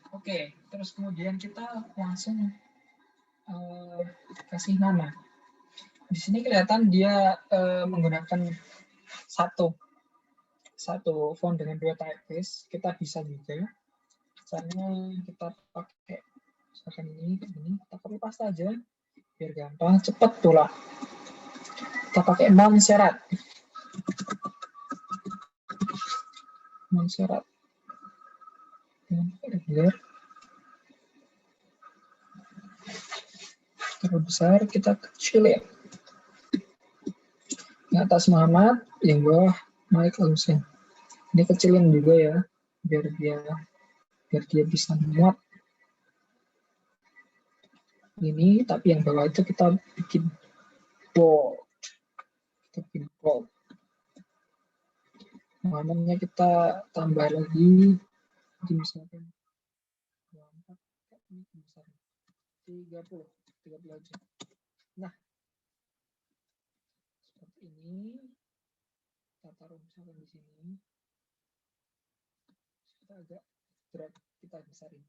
Oke, terus kemudian kita langsung kasih nama. Di sini kelihatan dia menggunakan satu font dengan dua typeface. Kita bisa juga caranya kita pakai misalkan ini, kita copy paste aja biar gampang, cepat pula. Kita pakai Montserrat. Regular. Terlalu besar kita kecilin. Di atas Muhammad, yang bawah Michael Hussein. Ini kecilin juga ya, biar dia bisa muat. Ini, tapi yang bawah itu kita bikin bold. Muhammadnya kita tambah lagi, misalkan 30 aja. Nah, seperti ini. Kita taruh misalkan di sini. Kita agak drag, kita besarin.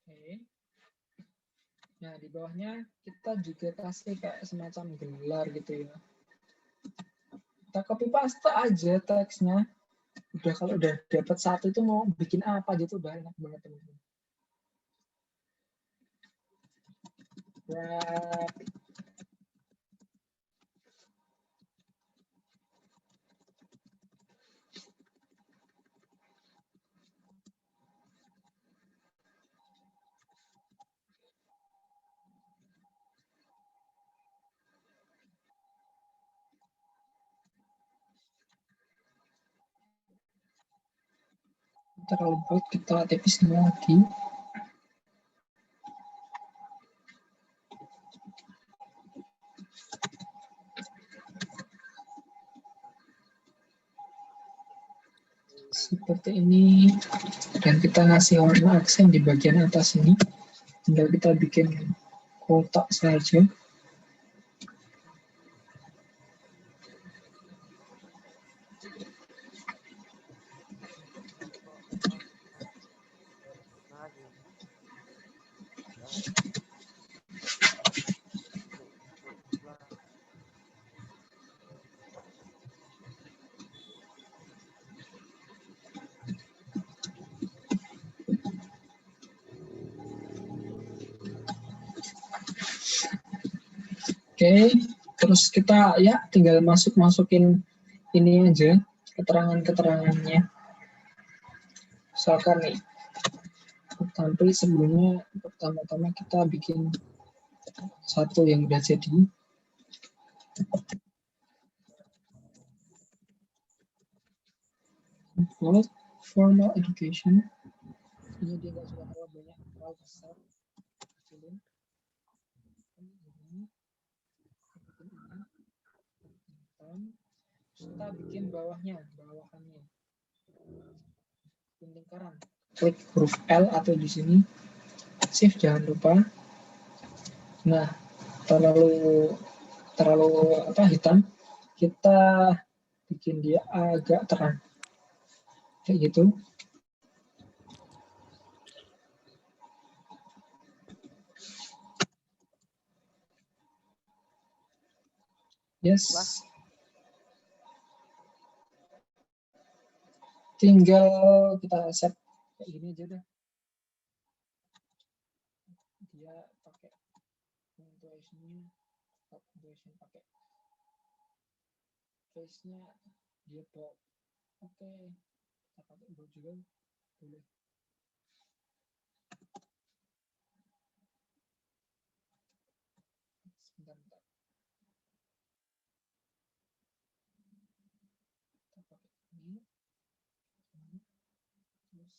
Oke. Nah, di bawahnya kita juga kasih kayak semacam gelar gitu ya. Kita copy paste aja teksnya. Udah, kalau udah dapat satu itu mau bikin apa gitu udah enak banget teman-teman. Wrap. Terlalu baik kita tipiskan lagi. Seperti ini. Dan kita ngasih warna aksen di bagian atas ini. Tinggal kita bikin kotak saja. Oke, terus kita ya tinggal masukin ini aja keterangannya. Misalkan nih, tapi sebelumnya pertama-tama kita bikin satu yang udah jadi. Formal education. Ini dia nggak suka terlalu banyak, terlalu besar. Kecilin. Kita bikin bawahannya bikin lingkaran, klik huruf L atau di sini shift jangan lupa. Nah, terlalu hitam, kita bikin dia agak terang kayak gitu. Yes. Tinggal kita set kayak gini aja deh. Dia pakai punctuation pakai face-nya dia pop. Oke, kita pakai bold juga boleh. Sebentar. Kita pakai ini. Terus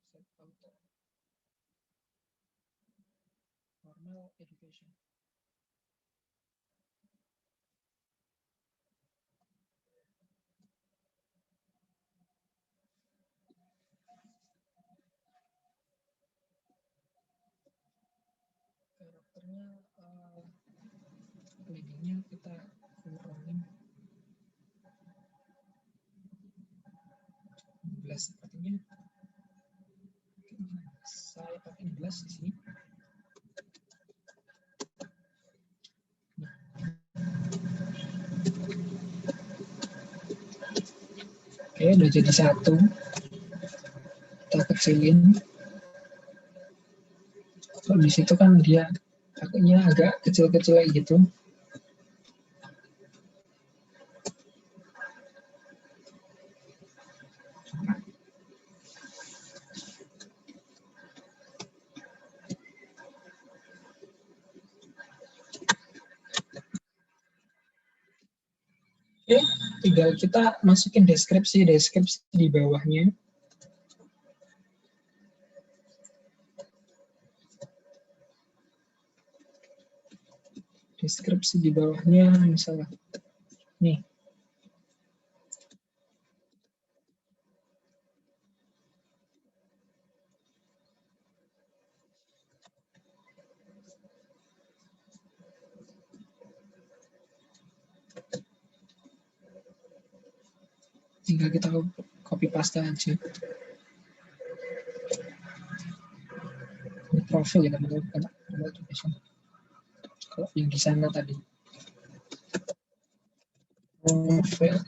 set auto. Formal education. Karakternya leadingnya kita kurangin 11 sepertinya. Saya pakai 11 di sini. Oke, udah jadi 1. Kita kecilin. So, di situ kan dia pakainya agak kecil-kecil kayak gitu. Oke, tinggal kita masukin deskripsi di bawahnya. Deskripsi di bawahnya misalnya nih. Tinggal kita copy paste aja. Ini profil ya teman-teman, kalau yang di sana tadi. Profile.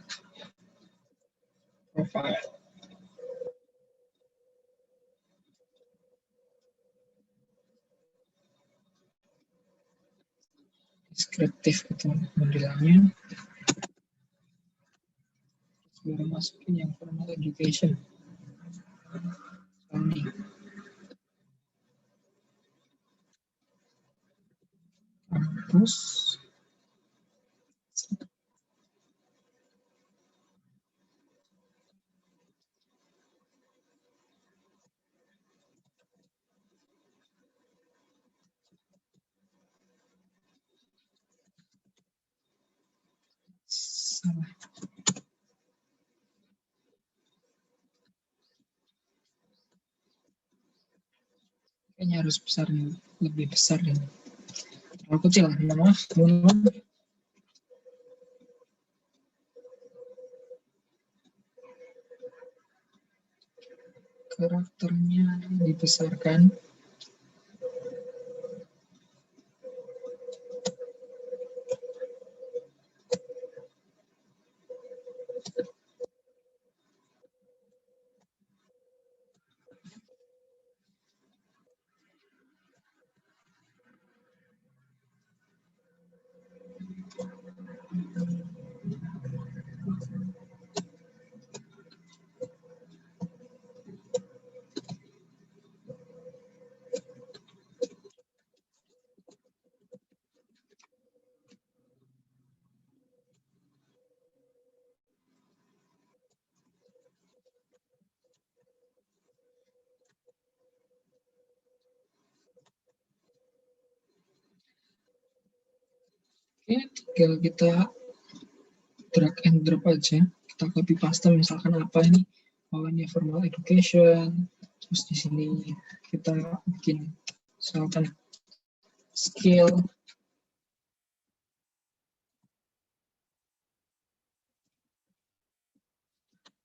Deskriptif itu modelannya. Baru masukin yang formal education. Ini. Kampus. Salah. Kayaknya harus besar nih, lebih besar ini. Terlalu kecil, maaf. Karakternya dibesarkan. Oke, tinggal kita drag and drop aja. Kita copy paste misalkan apa ini? Oh, ini formal education. Terus di sini kita bikin misalkan skill.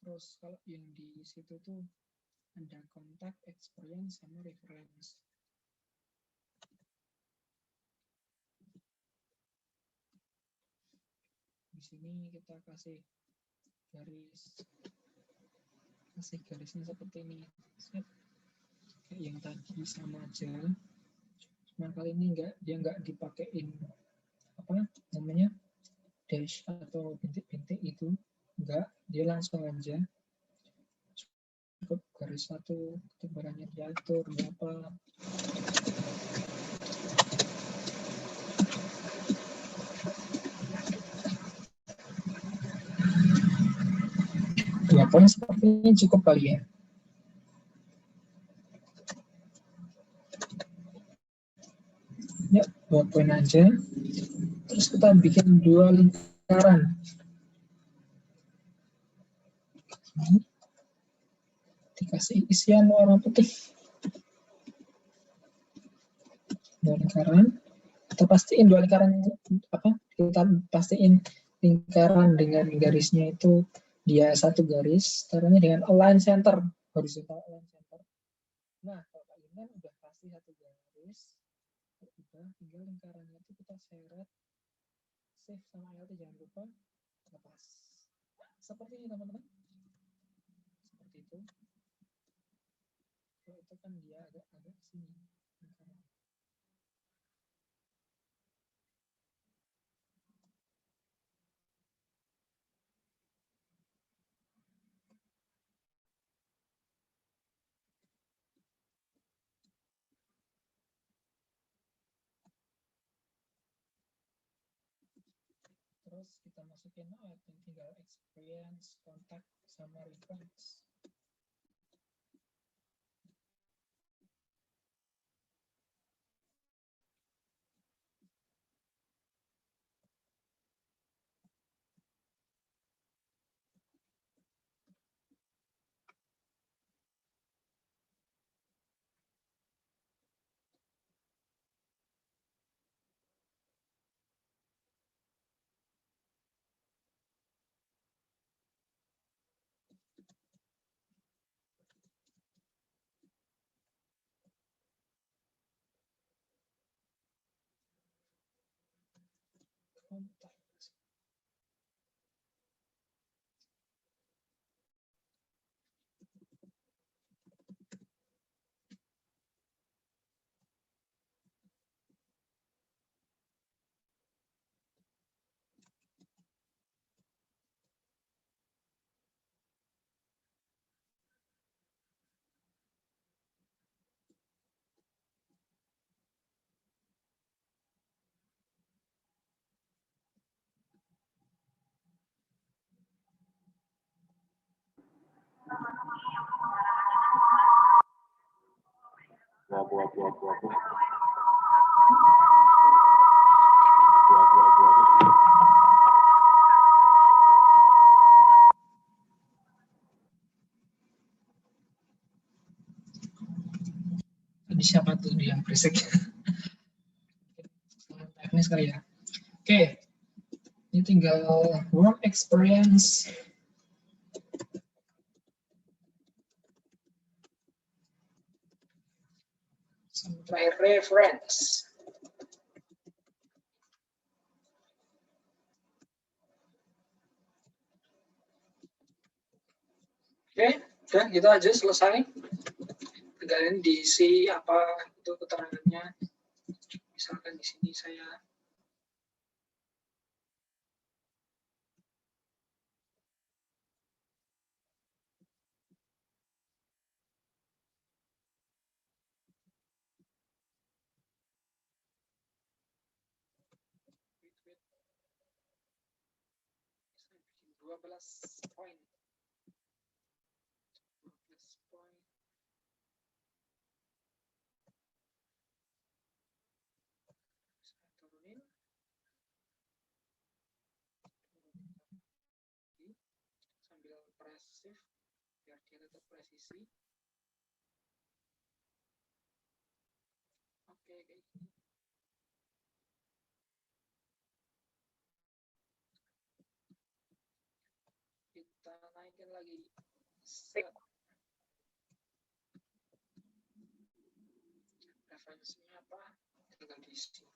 Terus kalau yang di situ tuh ada kontak, experience, sama reference. Di sini kita kasih garisnya seperti ini. Kayak yang tadi sama aja. Cuma kali ini dia nggak dipakein apa namanya dash atau bintik-bintik itu, enggak, dia langsung aja cukup garis satu, ketebalannya diatur berapa. Ya, poin seperti ini cukup kali ya. Ya, 2 poin aja. Terus kita bikin 2 lingkaran. Ini dikasih isian warna putih. 2 lingkaran. Kita pastiin 2 lingkaran apa? Kita pastiin lingkaran dengan garisnya itu dia satu garis, caranya dengan align center, horizontal align center. Nah, kalau kalian udah pasti satu garis, udah tinggal lingkarannya itu kita seret, save sama Alt, jangan lupa lepas. Seperti ini teman-teman. Seperti itu. Kalau itu kan dia agak sini. Terus kita masukin tinggal experience, kontak, sama reference. Kontak. Tadi siapa tuh yang berisik? Teknis kali ya. Oke, ini tinggal work experience. Sampai reference. Oke, udah gitu aja selesai. Tinggal diisi apa itu keterangannya. Misalkan di sini saya bikin 12 poin. 12 poin. Saya turunin. Sambil press shift biar dia tetap presisi. Oke, kayak gini. Kita naikin lagi. Set. Referensinya apa? Tinggal diisi.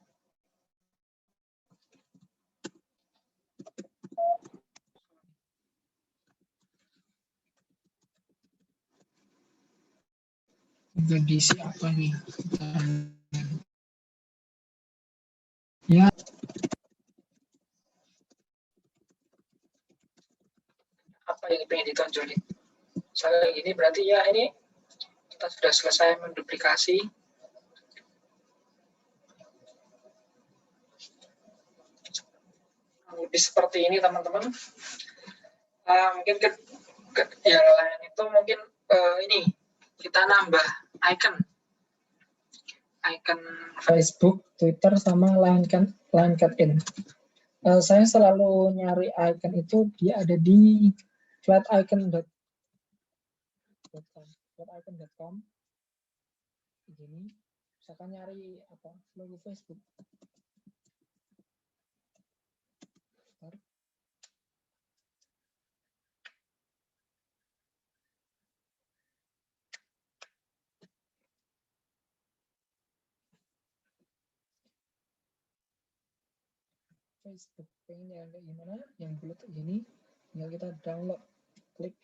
Tinggal diisi apa nih? Ya, ini pengen ditonjolin. Misalnya gini, berarti ya ini kita sudah selesai menduplikasi. Lebih seperti ini teman-teman. Mungkin yang lain itu mungkin ini kita nambah icon Facebook, Twitter, sama LinkedIn. Saya selalu nyari icon itu dia ada di flaticon.com. Begini, misalkan nyari apa logo Facebook. Facebook pengen yang kayak gimana, yang bulat gini, tinggal kita download, klik.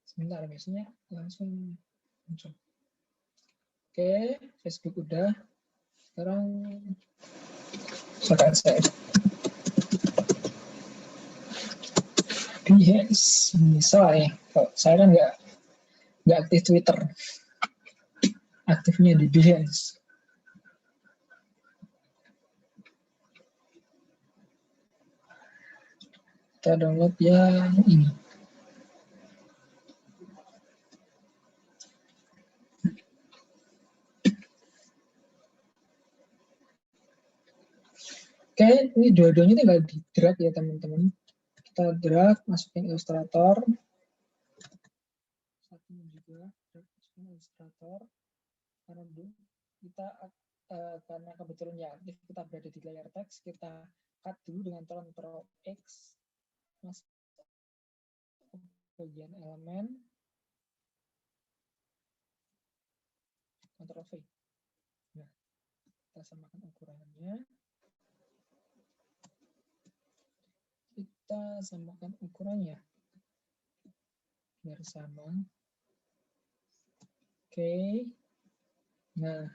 Sebentar, biasanya langsung muncul. Oke, Facebook udah. Sekarang saya Behance, misal ya, kalau saya kan nggak aktif Twitter, aktifnya di Behance. Kita download yang ini. Oke, ini dua-duanya tinggal di drag ya teman-teman. Kita drag, masukin Illustrator. Satunya juga drag, masukin Illustrator. Karena karena kebetulan ya kita berada di layar teks, kita cut dulu dengan Ctrl X, masuk ke bagian elemen, Ctrl V. Nah, kita samakan ukurannya. Kita samakan ukurannya biar sama. Oke. Nah,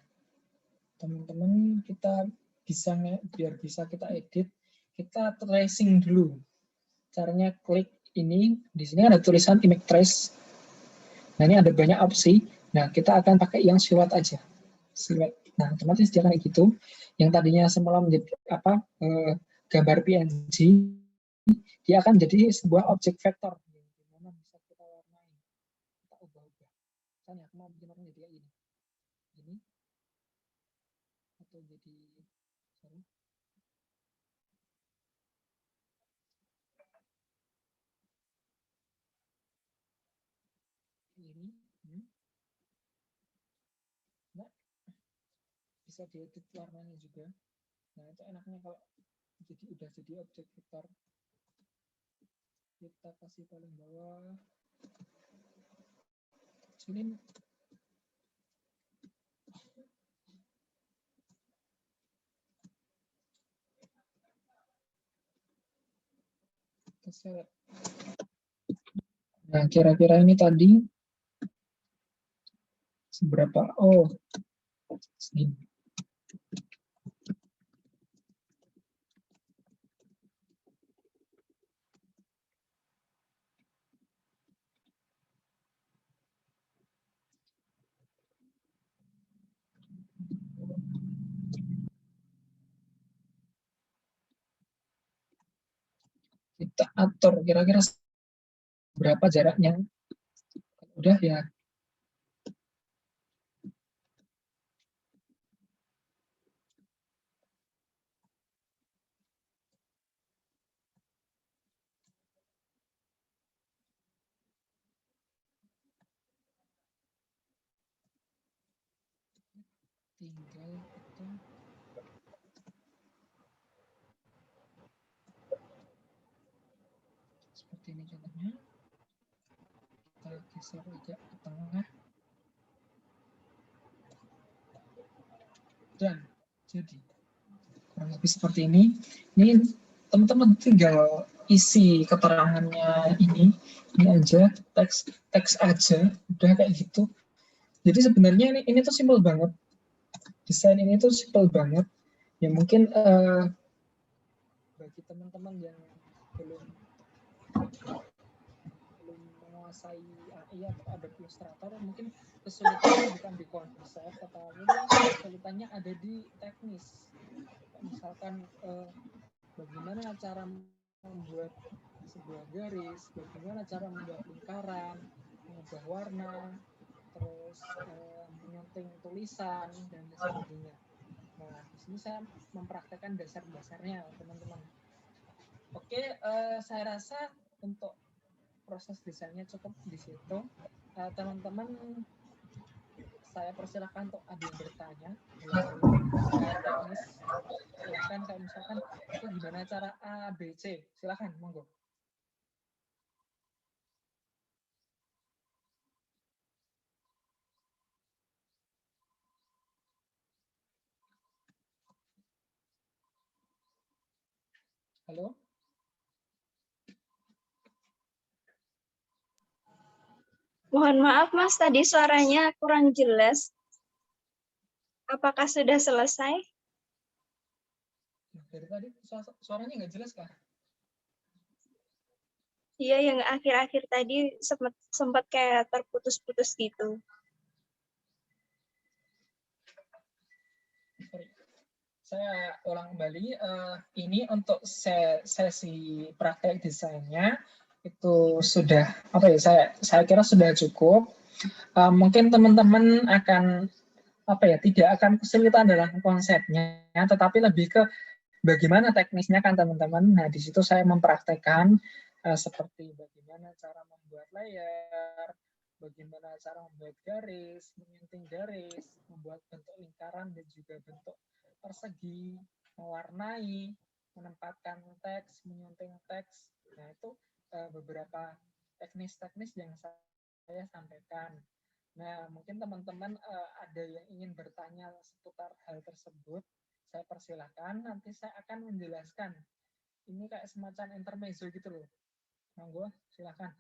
teman-teman, kita biar bisa kita edit, kita tracing dulu. Caranya klik ini, di sini ada tulisan image trace. Nah, ini ada banyak opsi. Nah, kita akan pakai yang silhouette aja. Silhouette. Nah, otomatis dia kayak gitu. Yang tadinya semula menjadi gambar PNG, dia akan jadi sebuah objek vektor. Dimana bisa kita warnai, kita ubah-ubah. Misalnya aku mau bikin orang jadi kayak ini. Ini. Atau jadi, sorry. Ini. Nah, bisa diedit warnanya juga. Nah, itu enaknya kalau udah jadi objek vektor. Kita kasih paling bawah. Sini. Nah, kira-kira ini tadi seberapa? Oh, segini. Kita atur kira-kira berapa jaraknya. Udah ya. Tinggal kita seperti ini contohnya. Kita geser agak ke tengah. Dan jadi kurang lebih seperti ini. Ini teman-teman tinggal isi keterangannya ini aja, teks aja, udah kayak gitu. Jadi sebenarnya ini tuh simpel banget. desain ini tuh simple banget. Ya mungkin bagi teman-teman yang belum menguasai AI atau Adobe Illustrator, mungkin kesulitannya bukan di konsep, tetapi kesulitannya ada di teknis. Misalkan bagaimana cara membuat sebuah garis, bagaimana cara membuat lingkaran, mengubah warna, terus menyunting tulisan dan sebagainya. Nah, di sini saya mempraktekkan dasar-dasarnya, teman-teman. Oke, saya rasa untuk proses desainnya cukup di situ. Teman-teman, saya persilakan untuk ada yang bertanya terkait teknis. Silahkan, kayak misalkan itu gimana cara A, B, C. Silahkan, monggo. Halo? Mohon maaf Mas, tadi suaranya kurang jelas. Apakah sudah selesai? Dari tadi suaranya nggak jelas, Kak? Iya, yang akhir-akhir tadi sempat kayak terputus-putus gitu. Saya ulang kembali, ini untuk sesi praktek desainnya itu sudah saya kira sudah cukup. Mungkin teman-teman akan tidak akan kesulitan dalam konsepnya, tetapi lebih ke bagaimana teknisnya kan teman-teman. Nah, di situ saya mempraktekkan seperti bagaimana cara membuat layar, bagaimana cara membuat garis, menyunting garis, membuat bentuk lingkaran dan juga bentuk persegi, mewarnai, menempatkan teks, menyunting teks. Nah, itu beberapa teknis-teknis yang saya sampaikan. Nah, mungkin teman-teman ada yang ingin bertanya seputar hal tersebut, saya persilahkan, nanti saya akan menjelaskan. Ini kayak semacam intermezzo gitu loh. Monggo, silahkan.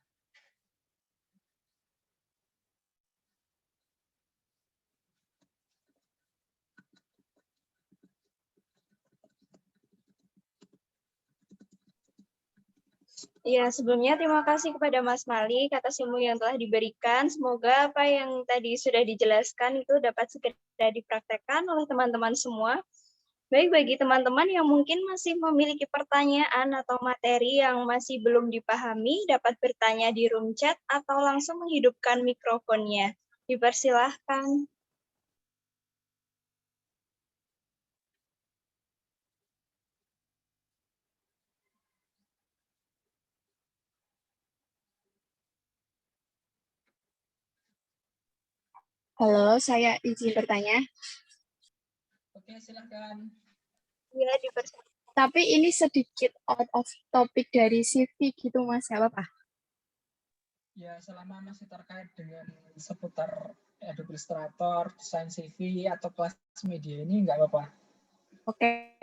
Ya, sebelumnya terima kasih kepada Mas Malik atas ilmu yang telah diberikan. Semoga apa yang tadi sudah dijelaskan itu dapat segera dipraktekkan oleh teman-teman semua. Baik, bagi teman-teman yang mungkin masih memiliki pertanyaan atau materi yang masih belum dipahami, dapat bertanya di room chat atau langsung menghidupkan mikrofonnya. Dipersilahkan. Halo, saya izin bertanya. Oke, silahkan. Ya, dipersilahkan. Tapi ini sedikit out of topic dari CV gitu, Mas. Gak apa-apa? Ya, selama masih terkait dengan seputar Adobe Illustrator, desain CV, atau kelas media ini nggak apa-apa. Oke.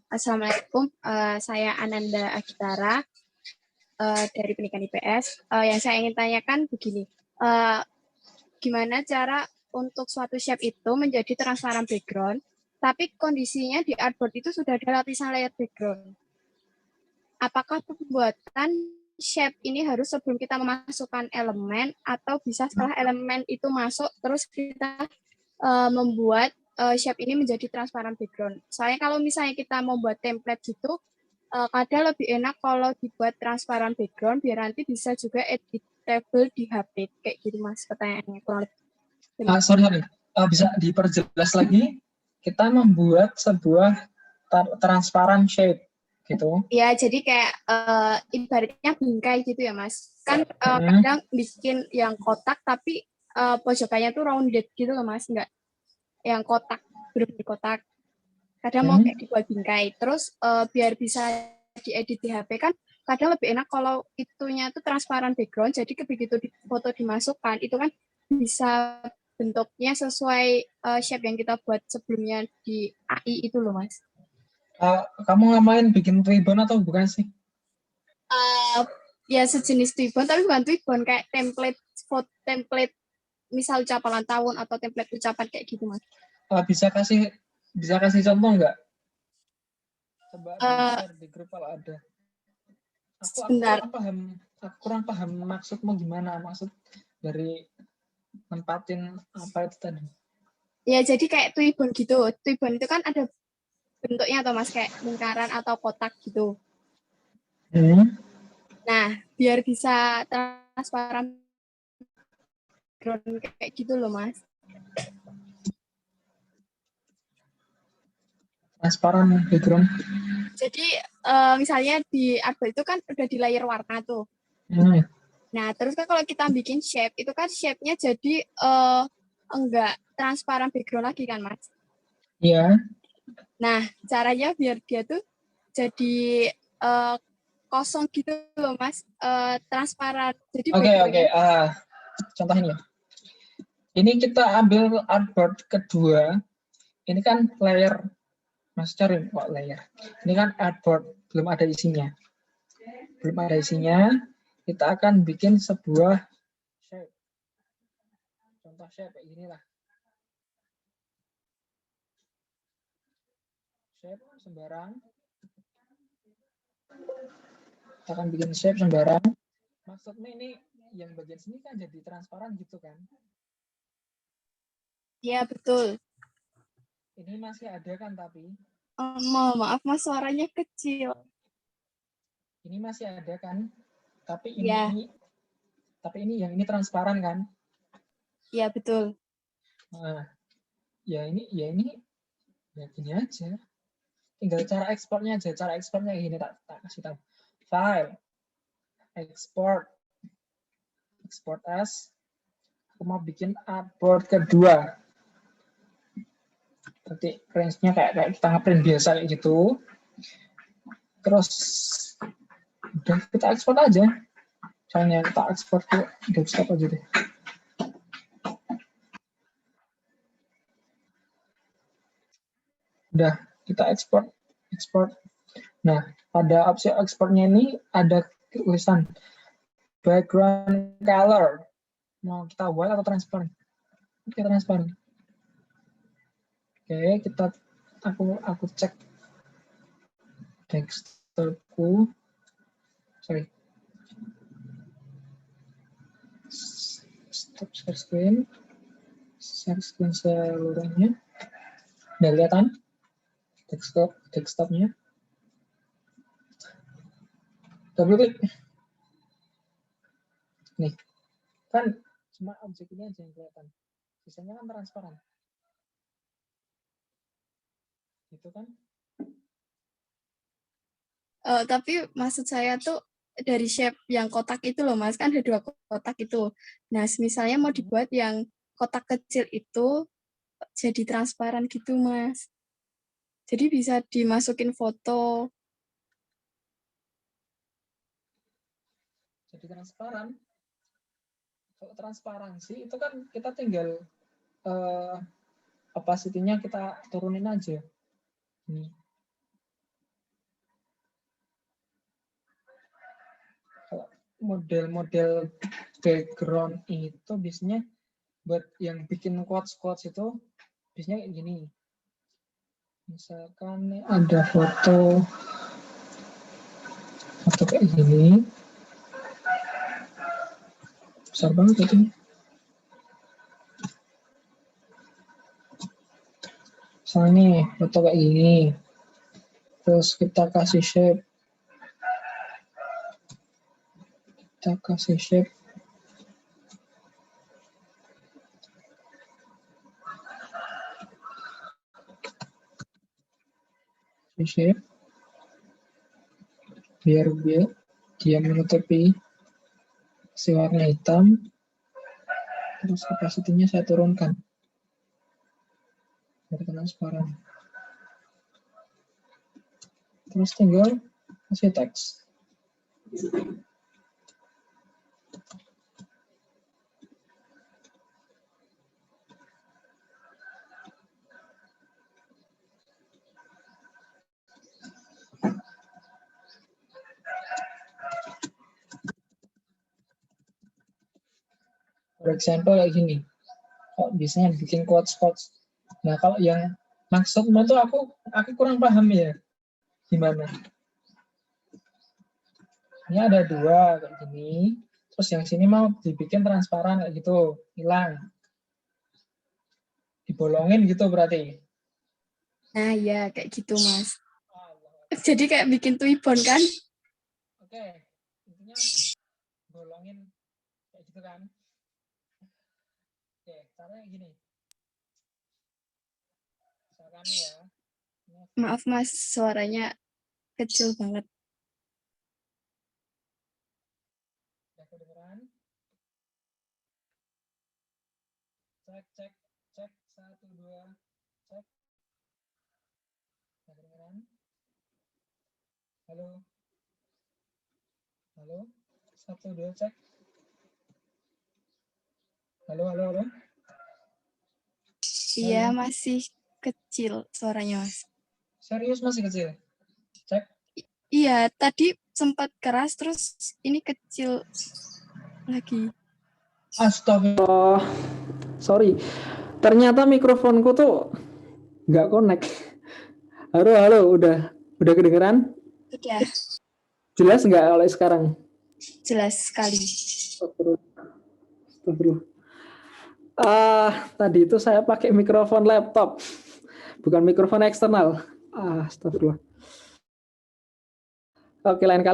Assalamualaikum. Saya Ananda Agitara dari Pendidikan IPS. Yang saya ingin tanyakan begini. Gimana cara untuk suatu shape itu menjadi transparan background, tapi kondisinya di artboard itu sudah ada lapisan layer background. Apakah pembuatan shape ini harus sebelum kita memasukkan elemen, atau bisa setelah elemen itu masuk, terus kita membuat shape ini menjadi transparan background? Soalnya kalau misalnya kita membuat template gitu, kadang lebih enak kalau dibuat transparan background, biar nanti bisa juga editable di HP. Kayak gitu, Mas, pertanyaannya. Kurang lebih. Sorry. Bisa diperjelas lagi? Kita membuat sebuah transparan shape, gitu. Ya, jadi kayak ibaratnya bingkai gitu ya, Mas. Kan kadang bikin yang kotak, tapi pojokannya tuh rounded gitu loh, Mas. Enggak yang kotak, bener-bener kotak. Kadang mau kayak dibuat bingkai. Terus biar bisa diedit di HP kan, kadang lebih enak kalau itunya tuh transparan background, jadi begitu foto dimasukkan, itu kan bisa bentuknya sesuai shape yang kita buat sebelumnya di AI itu loh, Mas. Kamu ngamain bikin ribbon atau bukan sih? Ya sejenis ribbon, tapi bukan ribbon, kayak template misal ucapan ulang tahun atau template ucapan kayak gitu, Mas. bisa kasih contoh nggak? Coba di-share di grup kalau ada. Aku Sebentar. kurang paham maksudmu gimana, maksud dari nempatin apa itu tadi. Ya, jadi kayak Twibbon gitu. Twibbon itu kan ada bentuknya atau Mas, kayak lingkaran atau kotak gitu. Nah, biar bisa transparan background kayak gitu loh, Mas. Transparan background. Jadi misalnya di artboard itu kan udah di layer warna tuh. Nah, terus kan kalau kita bikin shape, itu kan shape-nya jadi enggak transparan background lagi kan, Mas? Iya. Nah, caranya biar dia tuh jadi kosong gitu loh, Mas. Transparan. Jadi Oke. background-nya Contoh ini ya. Ini kita ambil artboard kedua. Ini kan layer. Mas cari kok layer. Ini kan artboard, belum ada isinya. Kita akan bikin sebuah shape. Contoh shape kayak gini lah. Shape sembarang. Kita akan bikin shape sembarang. Maksudnya ini yang bagian sini kan jadi transparan gitu kan? Iya, betul. Ini masih ada kan tapi? Maaf, Mas, suaranya kecil. Ini masih ada kan? Tapi Iya. yang ini transparan kan? Iya, betul. Nah, ya ini ya gini aja. Tinggal cara ekspornya aja. Cara ekspornya gini tak kasih tahu. File, export as. Aku mau bikin artboard kedua. Berarti range-nya kayak kita ngeprint biasa kayak gitu. Terus udah kita ekspor aja. Misalnya kita ekspor ke desktop aja deh. Udah kita ekspor. Nah, pada opsi ekspornya ini ada tulisan background color. Mau kita white atau transparent? Kita transparent. Oke, aku cek desktopku. Sorry. Stop share screen. Share screen seluruhnya. Udah kelihatan? Desktopnya. Double klik. Nih, kan cuma objek ini aja yang kelihatan. Sisanya kan transparan. Gitu kan? Tapi maksud saya tuh dari shape yang kotak itu loh, Mas, kan ada 2 kotak itu. Nah, misalnya mau dibuat yang kotak kecil itu jadi transparan gitu, Mas. Jadi bisa dimasukin foto. Jadi transparan. Kalau transparansi itu kan kita tinggal opacity-nya kita turunin aja. Nih. Kalau model-model background itu biasanya buat yang bikin quotes itu biasanya kayak gini. Misalkan ada foto kayak gini. Besar banget itu. Misalnya nih, foto kayak gini. Terus kita kasih shape. Shape biar dia menutupi si warna hitam. Terus kapasitinya saya turunkan biar transparan. Terus tinggal kasih teks. For example kayak gini. Kok biasanya bikin quotes Nah, kalau yang maksudmu tuh aku kurang paham ya. Gimana? Ini ada dua kayak gini. Terus yang sini mau dibikin transparan kayak gitu. Hilang. Dibolongin gitu berarti. Nah, ya kayak gitu, Mas. Jadi kayak bikin tuibon kan? Oke. Intinya bolongin kayak gitu kan. Oke, caranya gini. Misalkan ya. Maaf, Mas, suaranya kecil banget. Udah kedengeran? Cek, cek, cek. 1, 2, cek. Udah kedengeran? Halo? Halo? 1, 2, cek. Halo, halo, halo? Iya, Halo? masih kecil suaranya, Mas. Serius masih kecil? Cek. Iya, tadi sempat keras, terus ini kecil lagi. Astagfirullah. Sorry. Ternyata mikrofonku tuh nggak connect. Halo, halo, udah kedengeran? Udah, Jelas nggak kalau sekarang? jelas sekali. Astagfirullah. Tadi itu saya pakai mikrofon laptop, bukan mikrofon eksternal. Astagfirullah. Oke, lain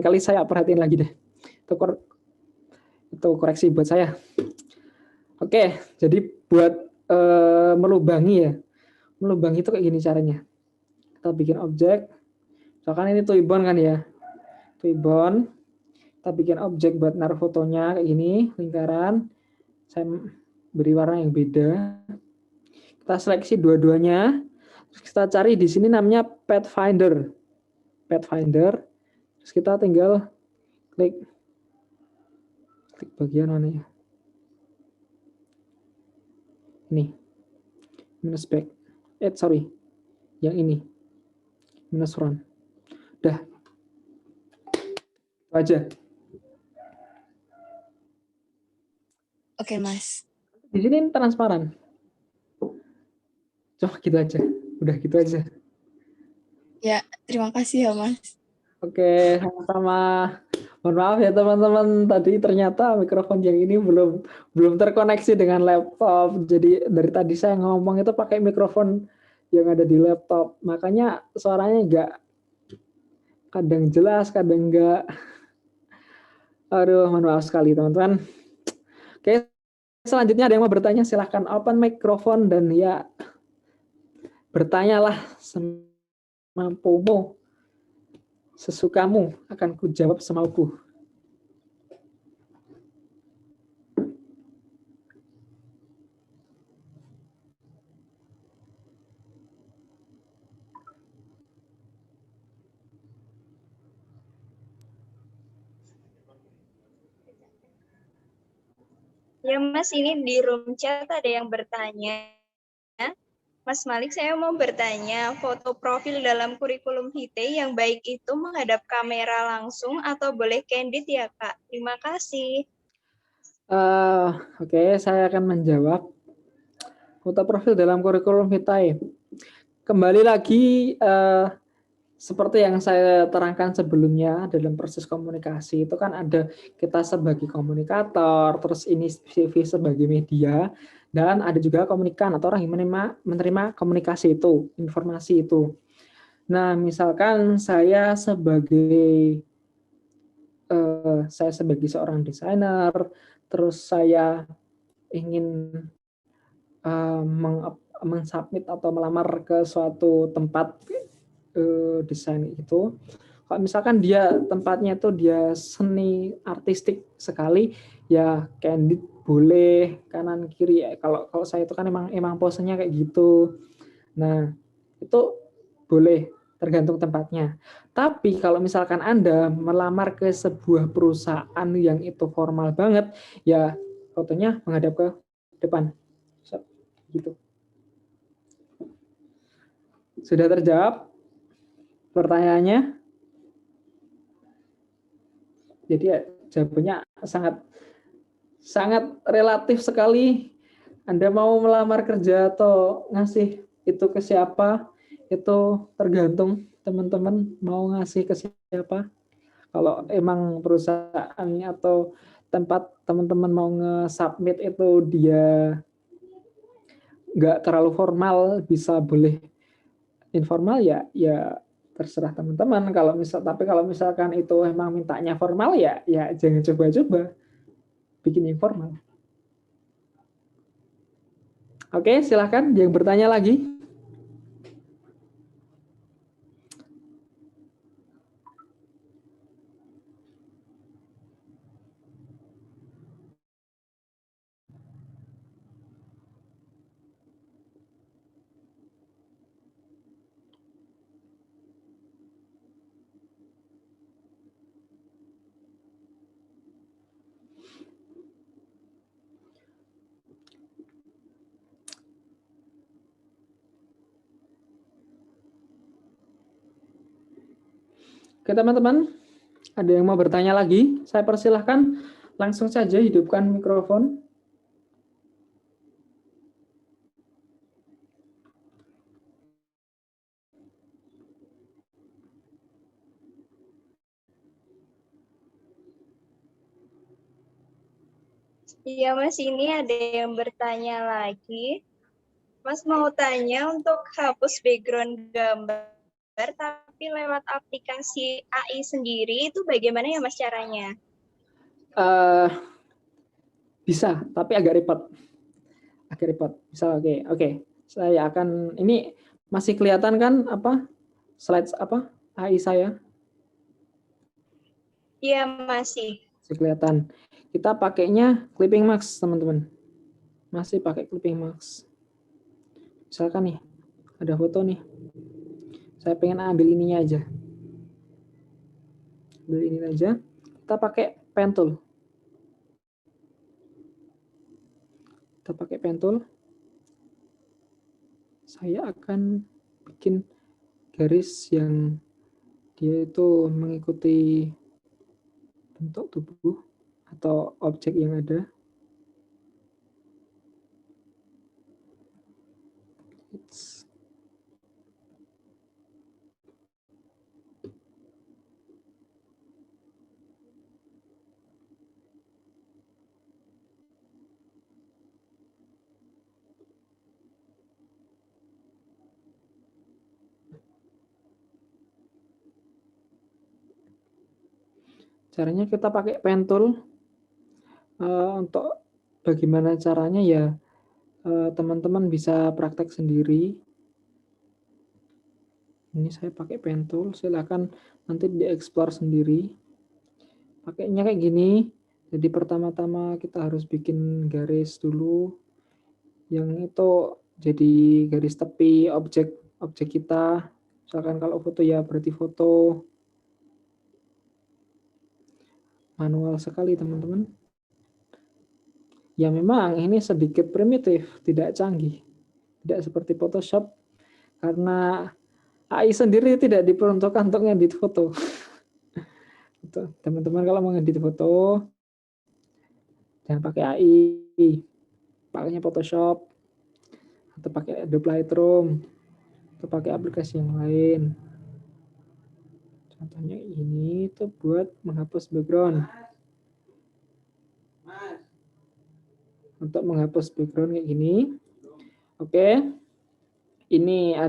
kali saya perhatiin lagi deh. Itu koreksi buat saya. Oke, jadi buat melubangi ya. Melubangi itu kayak gini caranya. Kita bikin objek. Misalkan ini tuibon kan ya. Tuibon. Kita bikin objek buat naruh fotonya kayak gini, lingkaran. Saya beri warna yang beda. Kita seleksi dua-duanya. Terus kita cari di sini namanya Pathfinder. Pathfinder. Terus kita tinggal klik bagian mana ya? Ini. Minus back. Sorry. Yang ini. Minus front. Udah. Itu aja. Oke, Mas. Di sini transparan. Coba gitu aja. Udah gitu aja. Ya, terima kasih ya, Mas. Oke, sama-sama. Mohon maaf ya teman-teman, tadi ternyata mikrofon yang ini belum terkoneksi dengan laptop. Jadi dari tadi saya ngomong itu pakai mikrofon yang ada di laptop. Makanya suaranya enggak, kadang jelas, kadang enggak. Aduh, mohon maaf sekali teman-teman. Oke, selanjutnya ada yang mau bertanya, silahkan open mikrofon dan ya bertanyalah semampumu, sesukamu, akan kujawab semauku. Ya Mas, ini di room chat ada yang bertanya. Mas Malik, saya mau bertanya, foto profil dalam kurikulum HITE yang baik itu menghadap kamera langsung atau boleh candid ya Kak? Terima kasih. Oke, saya akan menjawab. Foto profil dalam kurikulum HITE. Kembali lagi, seperti yang saya terangkan sebelumnya, dalam proses komunikasi itu kan ada kita sebagai komunikator, terus ini CV sebagai media, dan ada juga komunikan atau orang yang menerima komunikasi itu, informasi itu. Nah, misalkan saya sebagai seorang desainer, terus saya ingin mengsubmit atau melamar ke suatu tempat desain itu. Kalau misalkan dia tempatnya itu dia seni artistik sekali, ya candid boleh kanan kiri. Kalau saya itu kan emang posenya kayak gitu. Nah, itu boleh tergantung tempatnya. Tapi kalau misalkan Anda melamar ke sebuah perusahaan yang itu formal banget, ya fotonya menghadap ke depan. Gitu. Sudah terjawab pertanyaannya? Jadi ya, jawabannya sangat relatif sekali. Anda mau melamar kerja atau ngasih itu ke siapa, itu tergantung teman-teman mau ngasih ke siapa. Kalau emang perusahaannya atau tempat teman-teman mau nge-submit itu dia nggak terlalu formal, bisa boleh informal ya, ya terserah teman-teman. Tapi kalau misalkan itu emang mintanya formal ya, ya jangan coba-coba bikin informal. Oke, silahkan yang bertanya lagi. Oke teman-teman, ada yang mau bertanya lagi? Saya persilahkan langsung saja hidupkan mikrofon. Iya Mas, ini ada yang bertanya lagi. Mas mau tanya untuk hapus background gambar tapi lewat aplikasi AI sendiri itu bagaimana ya Mas caranya? Bisa, tapi agak repot. Bisa, oke. Saya akan, ini masih kelihatan kan apa slides apa AI saya? Iya masih. Masih kelihatan. Kita pakainya Clipping Max, teman-teman. Masih pakai Clipping Max. Misalkan nih, ada foto nih. Saya pengen ambil ininya aja. Ambil ini aja. Kita pakai pen tool. Kita pakai pen tool. Saya akan bikin garis yang dia itu mengikuti bentuk tubuh atau objek yang ada. Caranya kita pakai pen tool. Untuk bagaimana caranya ya teman-teman bisa praktek sendiri. Ini saya pakai pen tool, silakan nanti dieksplor sendiri. Pakainya kayak gini. Jadi pertama-tama kita harus bikin garis dulu. Yang itu jadi garis tepi objek kita. Misalkan kalau foto ya berarti foto. Manual sekali teman-teman. Ya memang ini sedikit primitif, tidak canggih. Tidak seperti Photoshop karena AI sendiri tidak diperuntukkan untuk ngedit foto. Teman-teman kalau mau ngedit foto jangan pakai AI, pakainya Photoshop atau pakai Adobe Lightroom atau pakai aplikasi yang lain. Contohnya ini tuh buat menghapus background. Untuk menghapus background kayak gini. Oke. Ini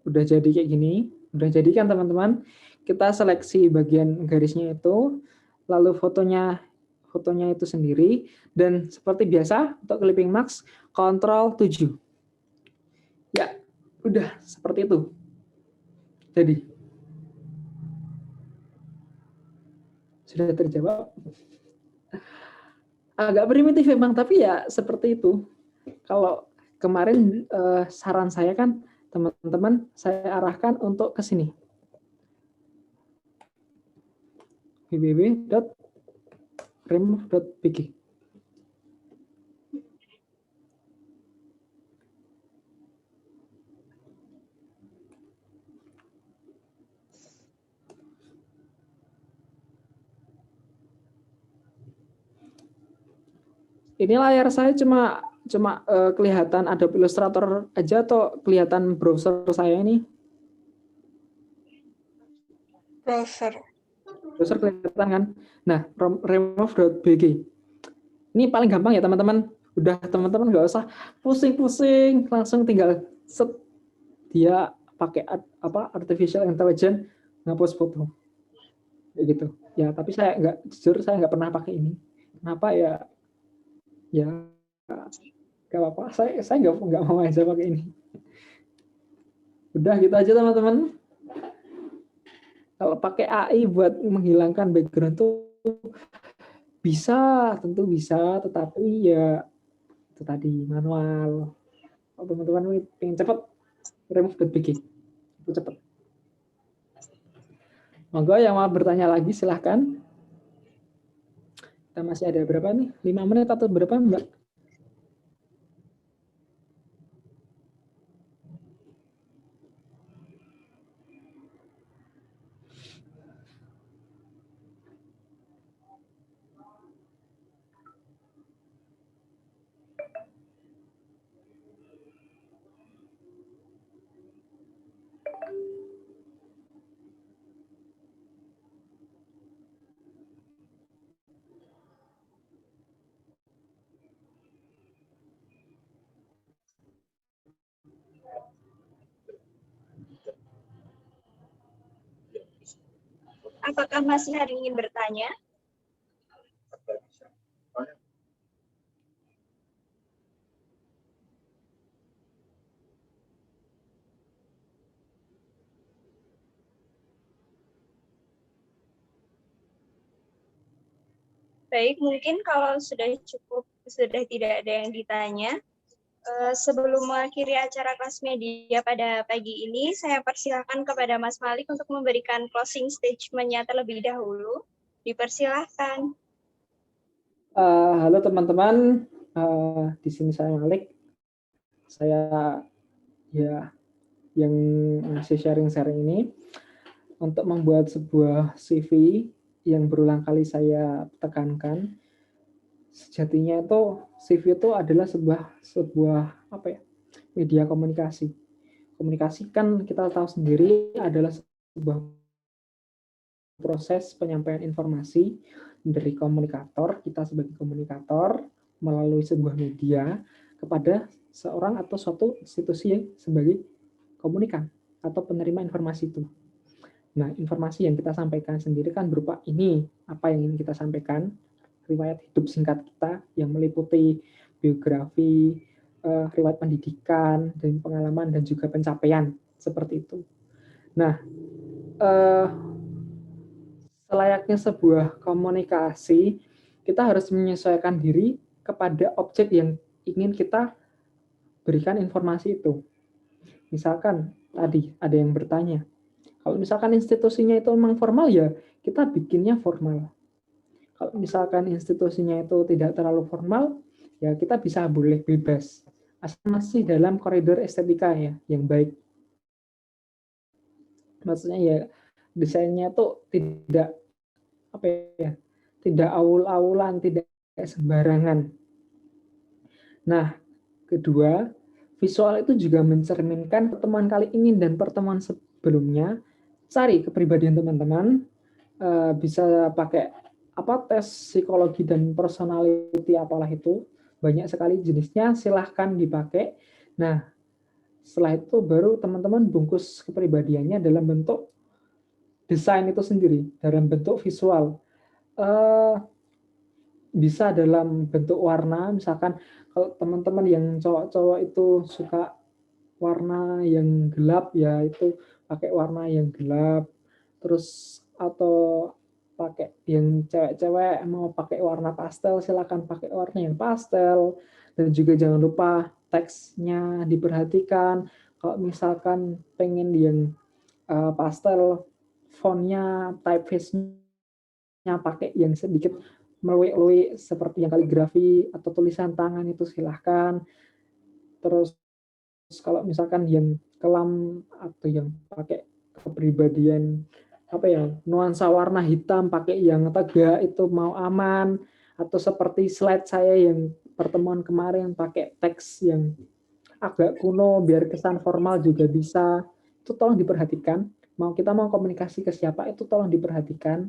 udah jadi kayak gini. Udah jadi kan teman-teman? Kita seleksi bagian garisnya itu, lalu fotonya itu sendiri, dan seperti biasa untuk Clipping Max, Ctrl 7. Ya, udah seperti itu. Jadi, sudah terjawab. Agak primitif memang, tapi ya seperti itu. Kalau kemarin saran saya kan, teman-teman, saya arahkan untuk ke sini. www.remove.pg. Ini layar saya cuma cuma kelihatan Adobe Illustrator aja atau kelihatan browser saya ini? Browser. Browser kelihatan kan? Nah, remove.bg. Ini paling gampang ya teman-teman. Udah teman-teman nggak usah pusing-pusing, langsung tinggal set dia pakai artificial intelligence ngapus foto. Kayak gitu. Ya, tapi jujur saya nggak pernah pakai ini. Kenapa ya? Ya nggak apa-apa. Saya nggak mau aja pakai ini. Udah gitu aja teman-teman. Kalau pakai AI buat menghilangkan background tuh bisa, tentu bisa, tetapi ya itu tadi manual. Kalau teman-teman pengen cepat, remove.bg itu cepat. Monggo yang mau bertanya lagi silahkan. Kita masih ada berapa nih? 5 menit atau berapa Mbak? Apakah masih ada yang ingin bertanya? Baik, mungkin kalau sudah cukup, sudah tidak ada yang ditanya, sebelum mengakhiri acara kelas media pada pagi ini, saya persilahkan kepada Mas Malik untuk memberikan closing statement-nya terlebih dahulu. Dipersilahkan. Halo teman-teman, di sini saya Malik. Saya ya yang masih sharing-sharing ini untuk membuat sebuah CV yang berulang kali saya tekankan. Sejatinya itu CV itu adalah sebuah apa ya, media komunikasi. Komunikasi kan kita tahu sendiri adalah sebuah proses penyampaian informasi dari komunikator, kita sebagai komunikator melalui sebuah media kepada seorang atau suatu institusi yang sebagai komunikan atau penerima informasi itu. Nah, informasi yang kita sampaikan sendiri kan berupa ini, apa yang ingin kita sampaikan, riwayat hidup singkat kita yang meliputi biografi, riwayat pendidikan, dan pengalaman, dan juga pencapaian, seperti itu. Nah, selayaknya sebuah komunikasi, kita harus menyesuaikan diri kepada objek yang ingin kita berikan informasi itu. Misalkan tadi ada yang bertanya, kalau misalkan institusinya itu memang formal, ya kita bikinnya formal. Kalau misalkan institusinya itu tidak terlalu formal, ya kita bisa boleh bebas. Asal masih dalam koridor estetika ya, yang baik. Maksudnya ya desainnya tuh tidak apa ya, tidak aul-aulan, tidak sembarangan. Nah, kedua, visual itu juga mencerminkan pertemuan kali ini dan pertemuan sebelumnya. Cari kepribadian teman-teman, bisa pakai tes psikologi dan personality apalah itu, banyak sekali jenisnya, silahkan dipakai. Nah, setelah itu baru teman-teman bungkus kepribadiannya dalam bentuk desain itu sendiri, dalam bentuk visual. Bisa dalam bentuk warna, misalkan kalau teman-teman yang cowok-cowok itu suka warna yang gelap, ya itu pakai warna yang gelap. Terus atau pakai yang cewek-cewek mau pakai warna pastel, silakan pakai warna yang pastel. Dan juga jangan lupa teksnya diperhatikan. Kalau misalkan pengen yang pastel, fontnya, typeface-nya pakai yang sedikit meluik-luik seperti yang kaligrafi atau tulisan tangan, itu silahkan. Terus kalau misalkan yang kelam atau yang pakai kepribadian nuansa warna hitam, pakai yang tegak, itu mau aman. Atau seperti slide saya yang pertemuan kemarin pakai teks yang agak kuno biar kesan formal juga bisa, itu tolong diperhatikan. Kita mau komunikasi ke siapa itu tolong diperhatikan.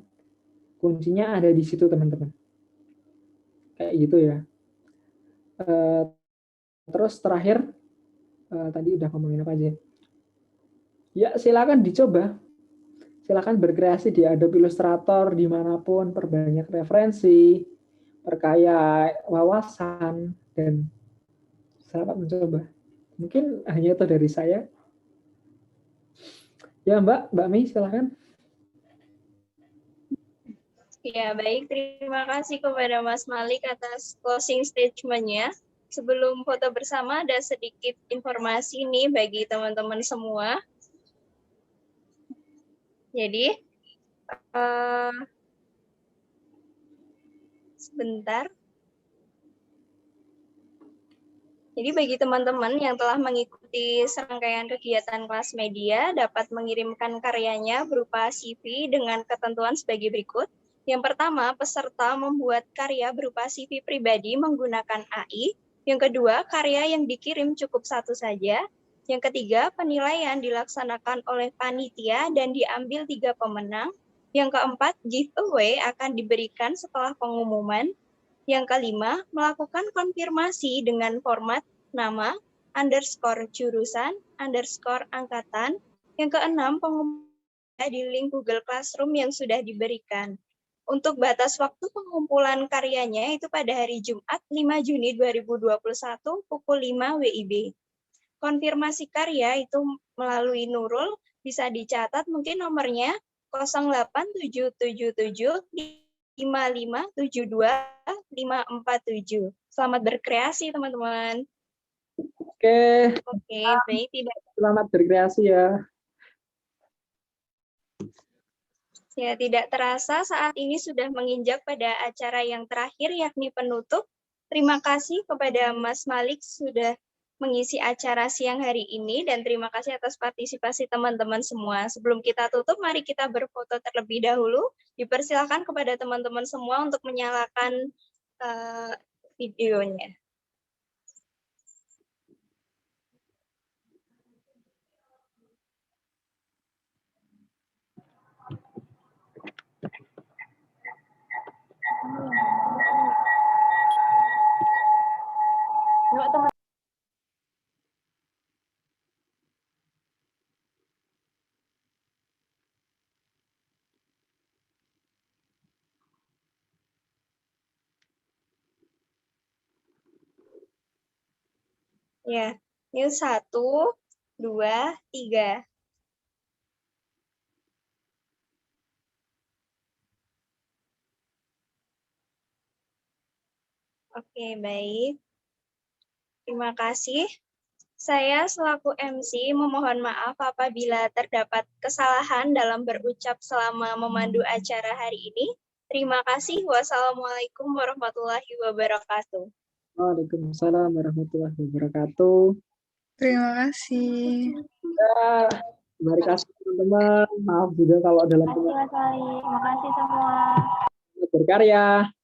Kuncinya ada di situ teman-teman. Kayak gitu ya. Terus terakhir tadi udah ngomongin apa aja? Ya silakan dicoba. Silakan berkreasi di Adobe Illustrator dimanapun, perbanyak referensi, perkaya wawasan, dan selamat mencoba. Mungkin hanya itu dari saya. Ya Mbak Mi, silakan. Ya, baik. Terima kasih kepada Mas Malik atas closing statement-nya. Sebelum foto bersama, ada sedikit informasi nih bagi teman-teman semua. Jadi, sebentar. Jadi bagi teman-teman yang telah mengikuti serangkaian kegiatan kelas media dapat mengirimkan karyanya berupa CV dengan ketentuan sebagai berikut. Yang pertama, peserta membuat karya berupa CV pribadi menggunakan AI. Yang kedua, karya yang dikirim cukup satu saja. Yang ketiga, penilaian dilaksanakan oleh panitia dan diambil 3 pemenang. Yang keempat, giveaway akan diberikan setelah pengumuman. Yang kelima, melakukan konfirmasi dengan format nama, _jurusan, _angkatan. Yang keenam, pengumuman di link Google Classroom yang sudah diberikan. Untuk batas waktu pengumpulan karyanya itu pada hari Jumat 5 Juni 2021 pukul 5 WIB. Konfirmasi karya itu melalui Nurul, bisa dicatat mungkin nomornya 08777 5572547. Selamat berkreasi teman-teman. Oke, baik, tidak. Selamat berkreasi ya. Ya, tidak terasa saat ini sudah menginjak pada acara yang terakhir yakni penutup. Terima kasih kepada Mas Malik sudah mengisi acara siang hari ini dan terima kasih atas partisipasi teman-teman semua. Sebelum kita tutup, mari kita berfoto terlebih dahulu. Dipersilakan kepada teman-teman semua untuk menyalakan videonya. Ya, ini 1, 2, 3. Oke, baik. Terima kasih. Saya selaku MC memohon maaf apabila terdapat kesalahan dalam berucap selama memandu acara hari ini. Terima kasih. Wassalamualaikum warahmatullahi wabarakatuh. Waalaikumsalam warahmatullahi wabarakatuh. Terima kasih. Ya, terima kasih teman-teman. Maaf juga kalau dalam Terima kasih Mas Ali. Terima kasih semua. berkarya.